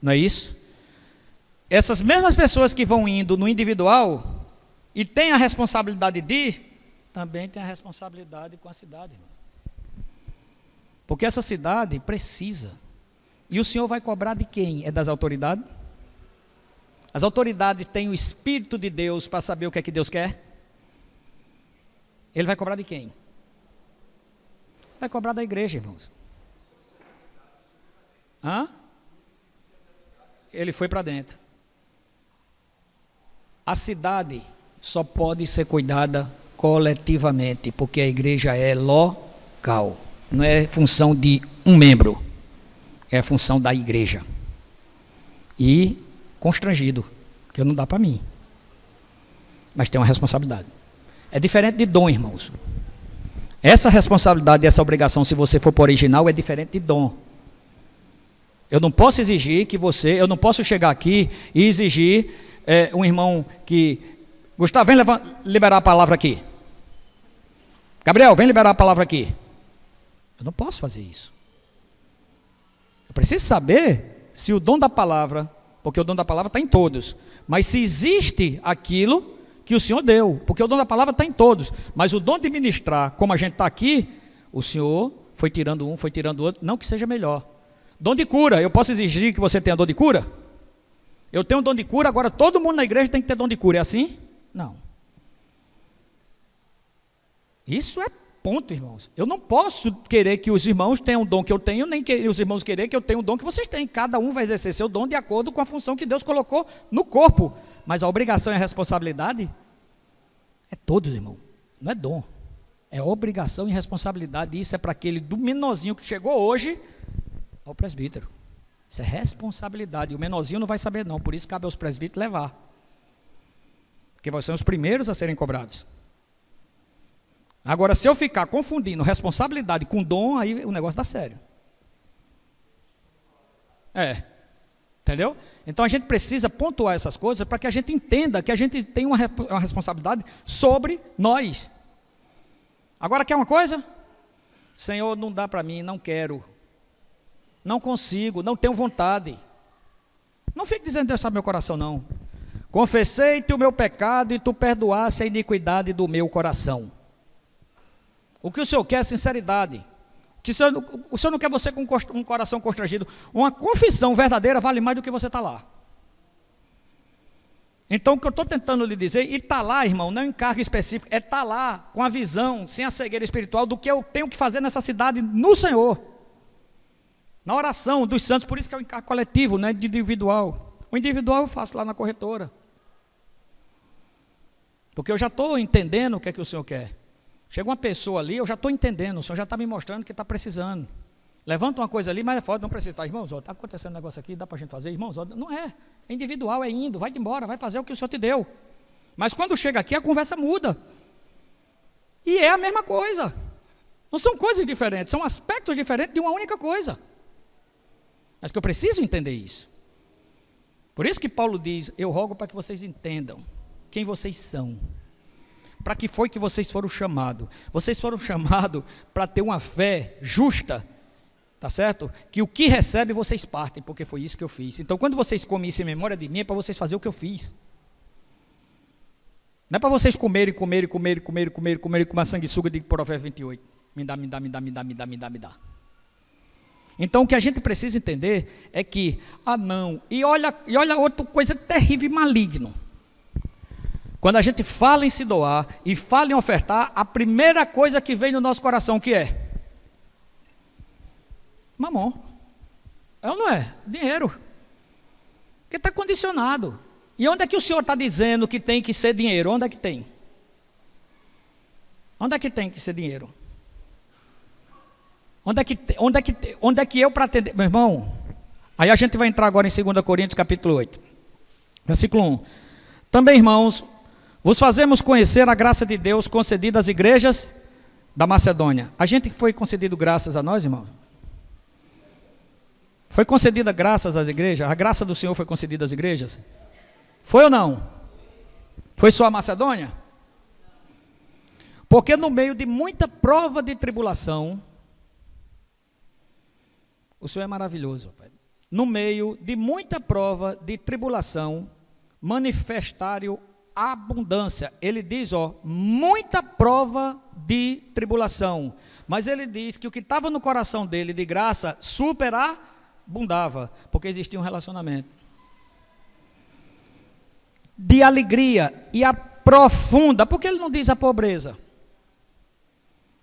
Não é isso? Essas mesmas pessoas que vão indo no individual e têm a responsabilidade de ir, também têm a responsabilidade com a cidade, irmão. Porque essa cidade precisa. E o Senhor vai cobrar de quem? É das autoridades? As autoridades têm o Espírito de Deus para saber o que é que Deus quer? Ele vai cobrar de quem? Vai cobrar da igreja, irmãos. Hã? Ele foi para dentro. A cidade só pode ser cuidada coletivamente, porque a igreja é local. Não é função de um membro, é função da igreja. E constrangido, porque não dá para mim. Mas tem uma responsabilidade. É diferente de dom, irmãos. Essa responsabilidade e essa obrigação, se você for para o original, é diferente de dom. Eu não posso exigir que você, eu não posso chegar aqui e exigir um irmão que... Gustavo, vem liberar a palavra aqui. Gabriel, vem liberar a palavra aqui. Eu não posso fazer isso. Eu preciso saber se o dom da palavra, porque o dom da palavra está em todos, mas se existe aquilo que o Senhor deu, porque o dom da palavra está em todos, mas o dom de ministrar, como a gente está aqui, o Senhor foi tirando um, foi tirando o outro, não que seja melhor. Dom de cura, eu posso exigir que você tenha dom de cura? Eu tenho dom de cura, agora todo mundo na igreja tem que ter dom de cura, é assim? Não. Isso é ponto, irmãos. Eu não posso querer que os irmãos tenham o dom que eu tenho, nem que os irmãos querer que eu tenha o dom que vocês têm. Cada um vai exercer seu dom de acordo com a função que Deus colocou no corpo. Mas a obrigação e a responsabilidade é todos, irmão. Não é dom. É obrigação e responsabilidade. Isso é para aquele do menorzinho que chegou hoje ao presbítero. Isso é responsabilidade. E o menorzinho não vai saber não. Por isso cabe aos presbíteros levar. Porque vão ser os primeiros a serem cobrados. Agora, se eu ficar confundindo responsabilidade com dom, aí o negócio dá sério. Entendeu? Então a gente precisa pontuar essas coisas para que a gente entenda que a gente tem uma responsabilidade sobre nós. Agora, quer uma coisa? Senhor, não dá para mim, não quero, não consigo, não tenho vontade. Não fique dizendo Deus sabe meu coração, não. Confessei-te o meu pecado e tu perdoaste a iniquidade do meu coração. O que o Senhor quer é sinceridade. O Senhor não quer você com um coração constrangido. Uma confissão verdadeira vale mais do que você estar lá. Então o que eu estou tentando lhe dizer, e estar lá, irmão, não é um encargo específico, é estar lá com a visão, sem a cegueira espiritual, do que eu tenho que fazer nessa cidade no Senhor. Na oração dos santos, por isso que é um encargo coletivo, não é individual. O individual eu faço lá na corretora. Porque eu já estou entendendo o que é que o Senhor quer. Chega uma pessoa ali, eu já estou entendendo, o Senhor já está me mostrando que está precisando. Levanta uma coisa ali, mas é foda, não precisa. Irmãos, está acontecendo um negócio aqui, dá para a gente fazer? Irmãos, não é individual, é indo, vai embora, vai fazer o que o Senhor te deu. Mas quando chega aqui, a conversa muda. E é a mesma coisa. Não são coisas diferentes, são aspectos diferentes de uma única coisa. Mas que eu preciso entender isso. Por isso que Paulo diz, eu rogo para que vocês entendam quem vocês são. Para que foi que vocês foram chamados? Vocês foram chamados para ter uma fé justa, tá certo? Que o que recebe vocês partem, porque foi isso que eu fiz. Então quando vocês comem isso em memória de mim, é para vocês fazerem o que eu fiz. Não é para vocês comerem com uma sanguessuga de Provérbios 28. Me dá. Então o que a gente precisa entender é que, e olha outra coisa terrível e maligno. Quando a gente fala em se doar e fala em ofertar, a primeira coisa que vem no nosso coração, o que é? Mamon. É ou não é? Dinheiro. Porque está condicionado. E onde é que o Senhor está dizendo que tem que ser dinheiro? Onde é que tem? Onde é que tem que ser dinheiro? Onde é que eu para atender? Meu irmão, aí a gente vai entrar agora em 2 Coríntios capítulo 8. Versículo 1. Também, irmãos, vos fazemos conhecer a graça de Deus concedida às igrejas da Macedônia. A gente foi concedido graças a nós, irmão? Foi concedida graças às igrejas? A graça do Senhor foi concedida às igrejas? Foi ou não? Foi só a Macedônia? Porque no meio de muita prova de tribulação, o Senhor é maravilhoso, Pai. No meio de muita prova de tribulação, manifestaram abundância. Ele diz, muita prova de tribulação. Mas ele diz que o que estava no coração dele de graça superabundava, porque existia um relacionamento de alegria e a profunda. Por que ele não diz a pobreza?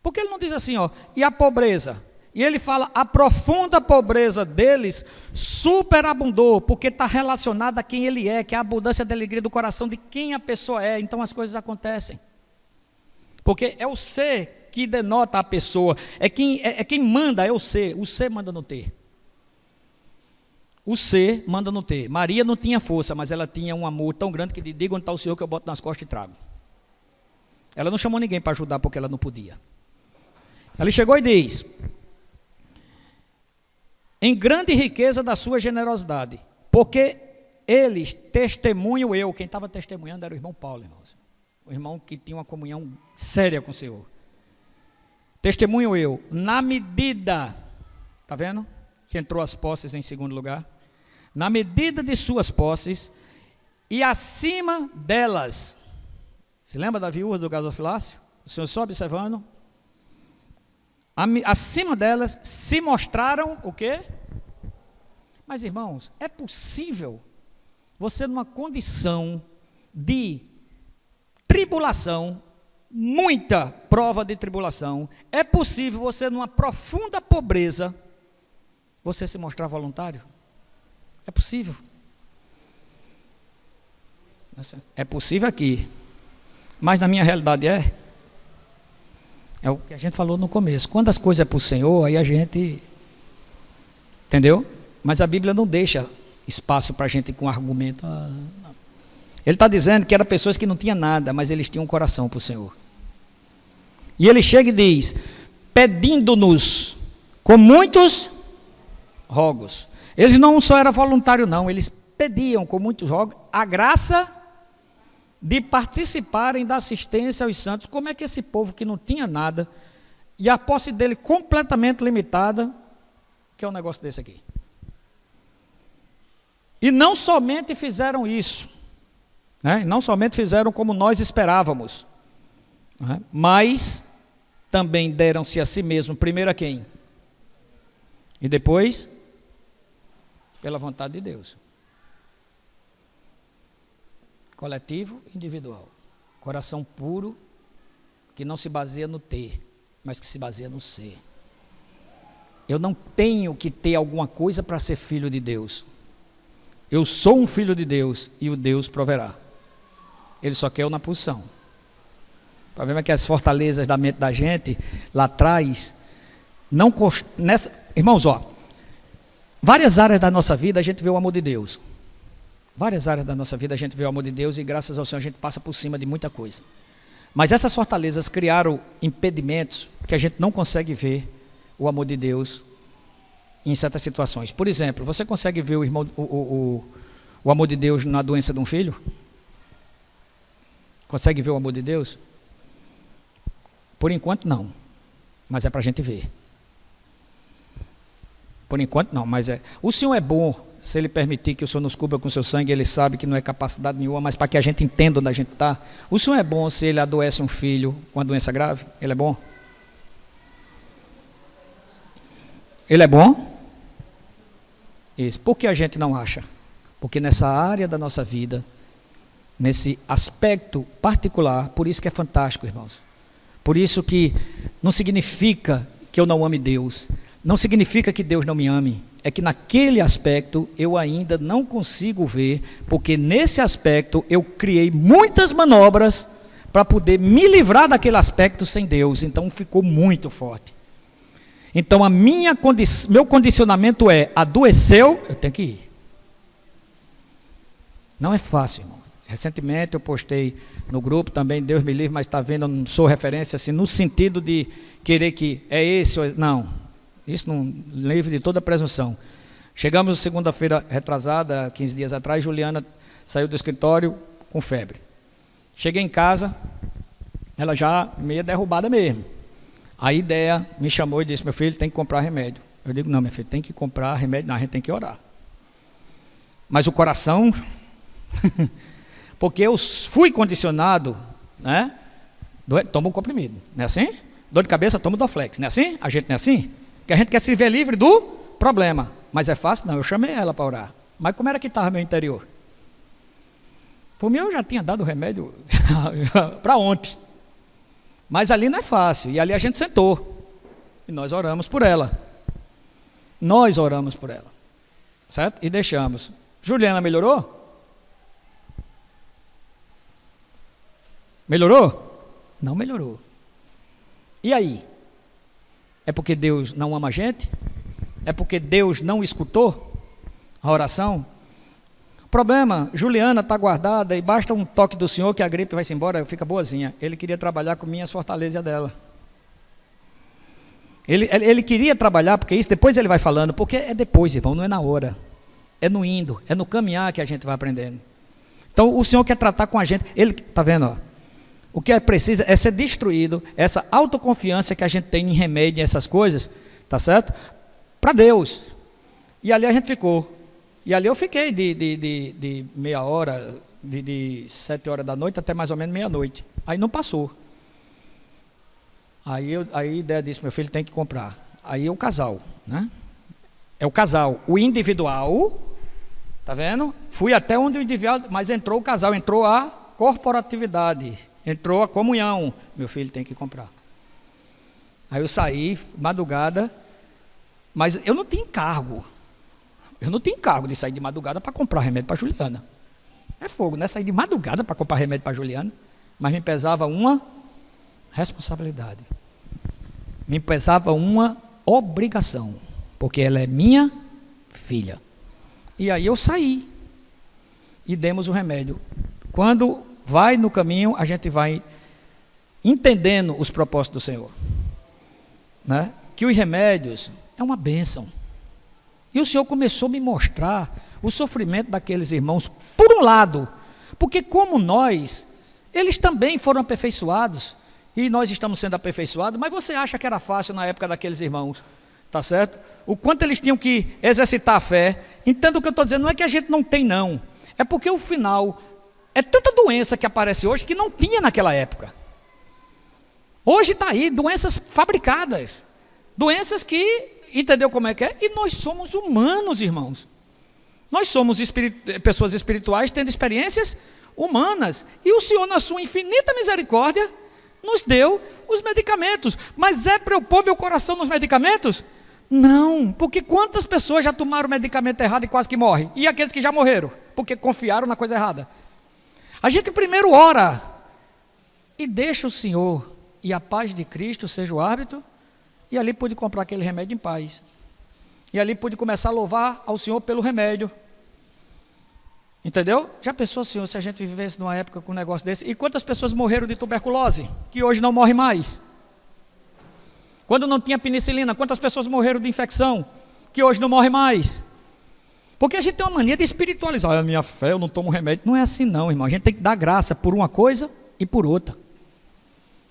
Por que ele não diz assim, e a pobreza? E ele fala, a profunda pobreza deles superabundou, porque está relacionada a quem ele é, que é a abundância da alegria do coração de quem a pessoa é. Então as coisas acontecem. Porque é o ser que denota a pessoa, é quem manda, é o ser manda no ter. O ser manda no ter. Maria não tinha força, mas ela tinha um amor tão grande que diga onde está o Senhor que eu boto nas costas e trago. Ela não chamou ninguém para ajudar porque ela não podia. Ela chegou e diz: em grande riqueza da sua generosidade, porque eles testemunham eu. Quem estava testemunhando era o irmão Paulo, irmãos. O irmão que tinha uma comunhão séria com o Senhor. Testemunho eu, na medida, está vendo? Que entrou as posses em segundo lugar. Na medida de suas posses e acima delas. Se lembra da viúva do gasofilácio? O Senhor só observando. Acima delas se mostraram o quê? Mas irmãos, é possível você numa condição de tribulação, muita prova de tribulação, é possível você numa profunda pobreza, você se mostrar voluntário? É possível. É possível aqui, mas na minha realidade é o que a gente falou no começo. Quando as coisas é para o Senhor, aí a gente, entendeu? Mas a Bíblia não deixa espaço para a gente com argumento. Ele está dizendo que eram pessoas que não tinham nada, mas eles tinham um coração para o Senhor. E ele chega e diz: pedindo-nos com muitos rogos. Eles não só eram voluntários não, eles pediam com muitos rogos a graça de participarem da assistência aos santos. Como é que esse povo que não tinha nada, e a posse dele completamente limitada, que é um negócio desse aqui? E não somente fizeram isso, né? Não somente fizeram como nós esperávamos, né? Mas também deram-se a si mesmo, primeiro a quem? E depois, pela vontade de Deus. Coletivo, individual. Coração puro, que não se baseia no ter, mas que se baseia no ser. Eu não tenho que ter alguma coisa para ser filho de Deus. Eu sou um filho de Deus e o Deus proverá. Ele só quer eu na posição. O problema é que as fortalezas da mente da gente, lá atrás, irmãos, várias áreas da nossa vida a gente vê o amor de Deus. Várias áreas da nossa vida a gente vê o amor de Deus e graças ao Senhor a gente passa por cima de muita coisa. Mas essas fortalezas criaram impedimentos que a gente não consegue ver o amor de Deus em certas situações. Por exemplo, você consegue ver o amor de Deus na doença de um filho? Consegue ver o amor de Deus? Por enquanto não, mas é para a gente ver. Por enquanto não, mas é. O Senhor é bom, se Ele permitir que o Senhor nos cubra com seu sangue, Ele sabe que não é capacidade nenhuma, mas para que a gente entenda onde a gente está. O Senhor é bom se Ele adoece um filho com uma doença grave? Ele é bom? Ele é bom? Isso. Por que a gente não acha? Porque nessa área da nossa vida, nesse aspecto particular, por isso que é fantástico, irmãos. Por isso que não significa que eu não ame Deus, não significa que Deus não me ame, é que naquele aspecto eu ainda não consigo ver, porque nesse aspecto eu criei muitas manobras para poder me livrar daquele aspecto sem Deus, então ficou muito forte. Então meu condicionamento é: adoeceu, eu tenho que ir. Não é fácil, irmão. Recentemente eu postei no grupo também, Deus me livre, mas está vendo, eu não sou referência assim, no sentido de querer que é esse, não, isso não livre de toda presunção. Chegamos segunda-feira retrasada, 15 dias atrás, Juliana saiu do escritório com febre. Cheguei em casa, ela já meio derrubada mesmo. A ideia me chamou e disse: meu filho, tem que comprar remédio. Eu digo: não, meu filho, tem que comprar remédio, não, a gente tem que orar. Mas o coração... Porque eu fui condicionado, né? Toma um comprimido, não é assim? Dor de cabeça, toma o Doflex, não é assim? A gente não é assim? Que a gente quer se ver livre do problema. Mas é fácil? Não, eu chamei ela para orar. Mas como era que estava meu interior? Por mim eu já tinha dado o remédio para ontem. Mas ali não é fácil, e ali a gente sentou. E nós oramos por ela. Nós oramos por ela. Certo? E deixamos. Juliana melhorou? Melhorou? Não melhorou. E aí? É porque Deus não ama a gente? É porque Deus não escutou a oração? Problema, Juliana está guardada e basta um toque do Senhor que a gripe vai-se embora, fica boazinha. Ele queria trabalhar com minhas fortalezas dela. Ele queria trabalhar, porque isso depois ele vai falando, porque é depois, irmão, não é na hora. É no indo, é no caminhar que a gente vai aprendendo. Então o Senhor quer tratar com a gente. Ele, está vendo, ó, o que é preciso é ser destruído, essa autoconfiança que a gente tem em remédio, em essas coisas, tá certo? Para Deus. E ali a gente ficou. E ali eu fiquei de meia hora, de 7 horas da noite até mais ou menos meia-noite. Aí não passou. Aí a ideia disse, meu filho tem que comprar. Aí o casal, né? É o casal. O individual, tá vendo? Fui até onde o individual, mas entrou o casal, entrou a corporatividade, entrou a comunhão. Meu filho tem que comprar. Aí eu saí, madrugada, mas eu não tinha encargo. Eu não tenho encargo de sair de madrugada para comprar remédio para Juliana. É fogo, né? Sair de madrugada para comprar remédio para Juliana. Mas me pesava uma responsabilidade. Me pesava uma obrigação. Porque ela é minha filha. E aí eu saí. E demos o remédio. Quando vai no caminho, a gente vai entendendo os propósitos do Senhor. Né? Que os remédios é uma bênção. E o Senhor começou a me mostrar o sofrimento daqueles irmãos, por um lado, porque como nós, eles também foram aperfeiçoados, e nós estamos sendo aperfeiçoados, mas você acha que era fácil na época daqueles irmãos, tá certo? O quanto eles tinham que exercitar a fé. Entenda o que eu estou dizendo, não é que a gente não tem não, é porque o final, é tanta doença que aparece hoje que não tinha naquela época. Hoje está aí, doenças fabricadas, doenças que, entendeu como é que é? E nós somos humanos, irmãos. Nós somos pessoas espirituais tendo experiências humanas. E o Senhor, na sua infinita misericórdia, nos deu os medicamentos. Mas é para eu pôr meu coração nos medicamentos? Não, porque quantas pessoas já tomaram o medicamento errado e quase que morrem? E aqueles que já morreram, porque confiaram na coisa errada. A gente primeiro ora e deixa o Senhor e a paz de Cristo seja o árbitro. E ali pude comprar aquele remédio em paz. E ali pude começar a louvar ao Senhor pelo remédio. Entendeu? Já pensou, Senhor, se a gente vivesse numa época com um negócio desse? E quantas pessoas morreram de tuberculose, que hoje não morrem mais? Quando não tinha penicilina, quantas pessoas morreram de infecção, que hoje não morrem mais? Porque a gente tem uma mania de espiritualizar. A minha fé, eu não tomo remédio. Não é assim não, irmão. A gente tem que dar graça por uma coisa e por outra.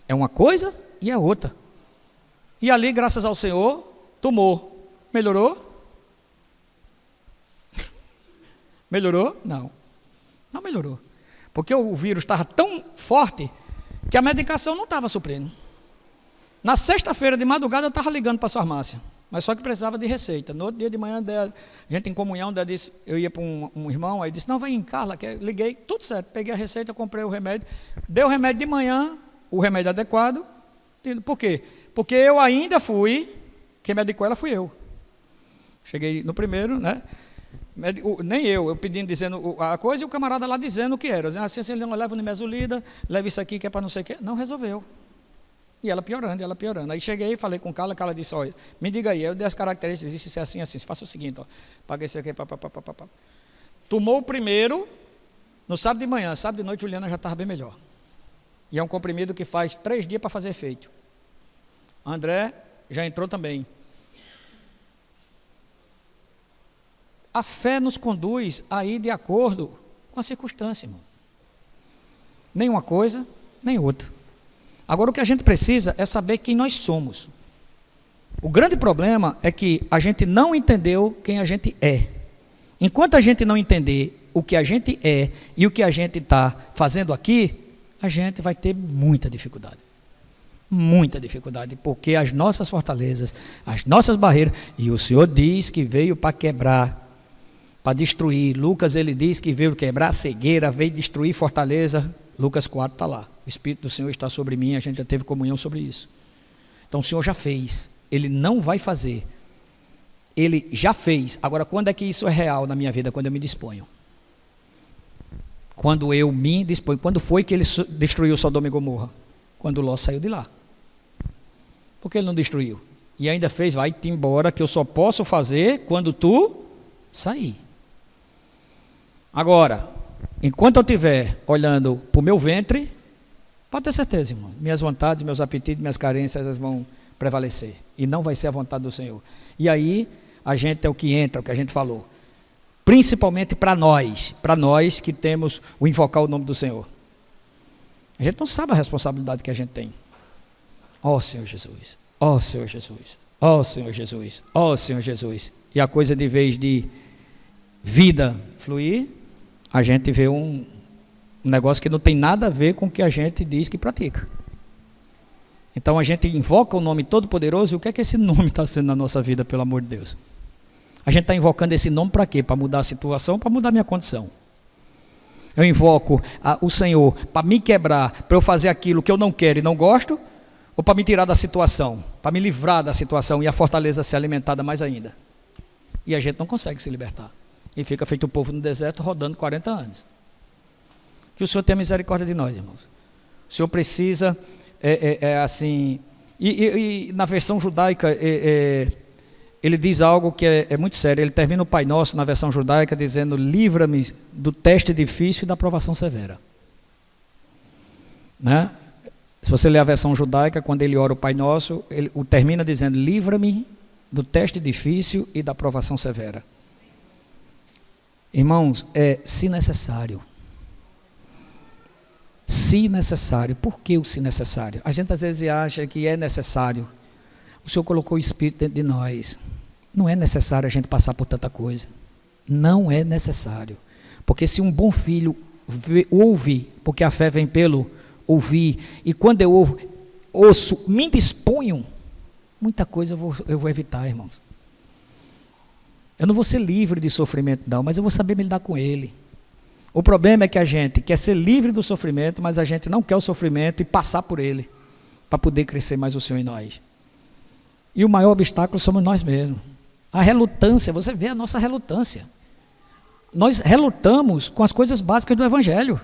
É uma coisa e é outra. E ali, graças ao Senhor, tomou. Melhorou? Melhorou? Não. Não melhorou. Porque o vírus estava tão forte que a medicação não estava suprindo. Na sexta-feira de madrugada eu estava ligando para a farmácia. Mas só que precisava de receita. No outro dia de manhã, a gente em comunhão, disse, eu ia para um irmão, aí disse, não, vai em Carla, liguei, tudo certo. Peguei a receita, comprei o remédio. Dei o remédio de manhã, o remédio adequado. Por quê? Porque eu ainda fui, quem medicou ela fui eu. Cheguei no primeiro, né? Nem eu pedindo, dizendo a coisa, e o camarada lá dizendo o que era. Dizendo assim, ele não leva nimesulida, leva isso aqui que é para não sei o quê. Não resolveu. E ela piorando. Aí cheguei, falei com Carla, Carla disse, olha, me diga aí. Eu dei as características, disse, isso é assim, assim. Faça o seguinte, ó, paga isso aqui, Tomou o primeiro, no sábado de manhã, sábado de noite, Juliana já estava bem melhor. E é um comprimido que faz 3 dias para fazer efeito. André já entrou também. A fé nos conduz a ir de acordo com a circunstância, irmão. Nem uma coisa, nem outra. Agora o que a gente precisa é saber quem nós somos. O grande problema é que a gente não entendeu quem a gente é. Enquanto a gente não entender o que a gente é e o que a gente está fazendo aqui, a gente vai ter muita dificuldade. Muita dificuldade, porque as nossas fortalezas, as nossas barreiras, e o Senhor diz que veio para quebrar, para destruir. Lucas, ele diz que veio quebrar a cegueira, veio destruir fortaleza. Lucas 4 está lá. O Espírito do Senhor está sobre mim, a gente já teve comunhão sobre isso. Então o Senhor já fez, Ele não vai fazer. Ele já fez. Agora, quando é que isso é real na minha vida? Quando eu me disponho. Quando eu me disponho. Quando foi que Ele destruiu Sodoma e Gomorra? Quando Ló saiu de lá. Por que Ele não destruiu? E ainda fez, vai-te embora, que eu só posso fazer quando tu sair. Agora, enquanto eu estiver olhando para o meu ventre, pode ter certeza, irmão, minhas vontades, meus apetites, minhas carências, elas vão prevalecer. E não vai ser a vontade do Senhor. E aí, a gente é o que entra, o que a gente falou. Principalmente para nós que temos o invocar o nome do Senhor. A gente não sabe a responsabilidade que a gente tem. Ó Senhor Jesus, ó Senhor Jesus, ó Senhor Jesus, ó Senhor Jesus. E a coisa de vez de vida fluir, a gente vê um negócio que não tem nada a ver com o que a gente diz que pratica. Então a gente invoca o nome Todo-Poderoso, e o que é que esse nome está sendo na nossa vida, pelo amor de Deus? A gente está invocando esse nome para quê? Para mudar a situação, para mudar a minha condição. Eu invoco o Senhor para me quebrar, para eu fazer aquilo que eu não quero e não gosto, ou para me tirar da situação, para me livrar da situação e a fortaleza ser alimentada mais ainda. E a gente não consegue se libertar. E fica feito o povo no deserto rodando 40 anos. Que o Senhor tenha misericórdia de nós, irmãos. O Senhor precisa, assim... E na versão judaica, ele diz algo que é muito sério. Ele termina o Pai Nosso na versão judaica dizendo: livra-me do teste difícil e da provação severa. Né? Se você ler a versão judaica, quando ele ora o Pai Nosso, ele o termina dizendo: livra-me do teste difícil e da provação severa. Irmãos, se necessário. Se necessário. Por que o se necessário? A gente às vezes acha que é necessário. O Senhor colocou o Espírito dentro de nós. Não é necessário a gente passar por tanta coisa. Não é necessário. Porque se um bom filho ouve, porque a fé vem pelo ouvir, e quando eu ouço, me disponho, muita coisa eu vou evitar, irmãos. Eu não vou ser livre de sofrimento, não, mas eu vou saber me lidar com ele. O problema é que a gente quer ser livre do sofrimento, mas a gente não quer o sofrimento e passar por ele, para poder crescer mais o Senhor em nós. E o maior obstáculo somos nós mesmos. A relutância, você vê a nossa relutância. Nós relutamos com as coisas básicas do Evangelho.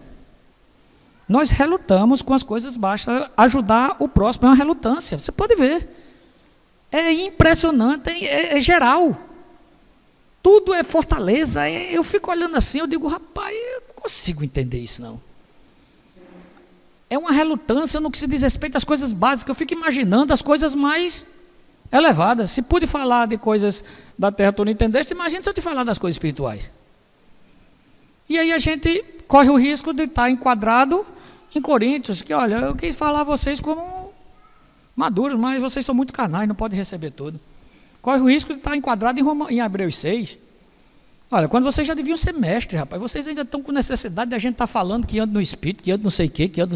Nós relutamos com as coisas básicas. Ajudar o próximo é uma relutância, você pode ver. É impressionante, é geral. Tudo é fortaleza. Eu fico olhando assim, eu digo, rapaz, eu não consigo entender isso não. É uma relutância no que se diz respeito às coisas básicas. Eu fico imaginando as coisas mais elevadas. Se pude falar de coisas da terra, tu não entendeste, imagina se eu te falar das coisas espirituais. E aí a gente corre o risco de estar enquadrado em Coríntios, que olha, eu quis falar a vocês como maduros, mas vocês são muito carnais, não podem receber tudo. Corre o risco de estar enquadrado em Hebreus 6. Olha, quando vocês já deviam ser mestres, rapaz, vocês ainda estão com necessidade de a gente estar falando que anda no Espírito, que anda não sei o quê, que anda...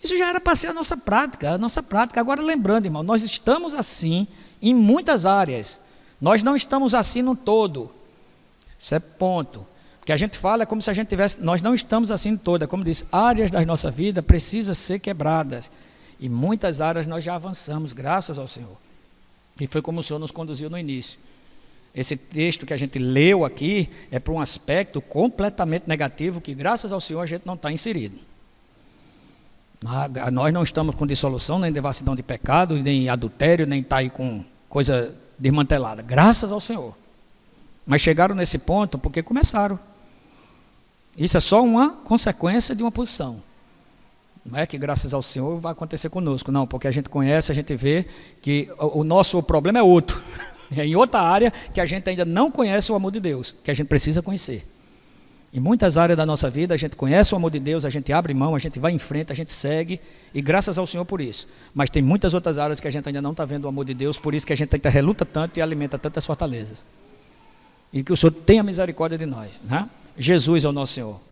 Isso já era para ser a nossa prática. Agora lembrando, irmão, nós estamos assim em muitas áreas. Nós não estamos assim no todo. Isso é ponto. O que a gente fala é como se a gente tivesse... Nós não estamos assim no todo. É como diz, áreas da nossa vida precisam ser quebradas. E muitas áreas nós já avançamos, graças ao Senhor. E foi como o Senhor nos conduziu no início. Esse texto que a gente leu aqui é para um aspecto completamente negativo que, graças ao Senhor, a gente não está inserido. Nós não estamos com dissolução, nem devassidão de pecado, nem adultério, nem está aí com coisa desmantelada. Graças ao Senhor. Mas chegaram nesse ponto porque começaram. Isso é só uma consequência de uma posição. Não é que graças ao Senhor vai acontecer conosco, não, porque a gente conhece, a gente vê que o nosso problema é outro. É em outra área que a gente ainda não conhece o amor de Deus, que a gente precisa conhecer. Em muitas áreas da nossa vida a gente conhece o amor de Deus, a gente abre mão, a gente vai em frente, a gente segue, e graças ao Senhor por isso. Mas tem muitas outras áreas que a gente ainda não está vendo o amor de Deus, por isso que a gente ainda reluta tanto e alimenta tantas fortalezas. E que o Senhor tenha misericórdia de nós, né? Jesus é o nosso Senhor.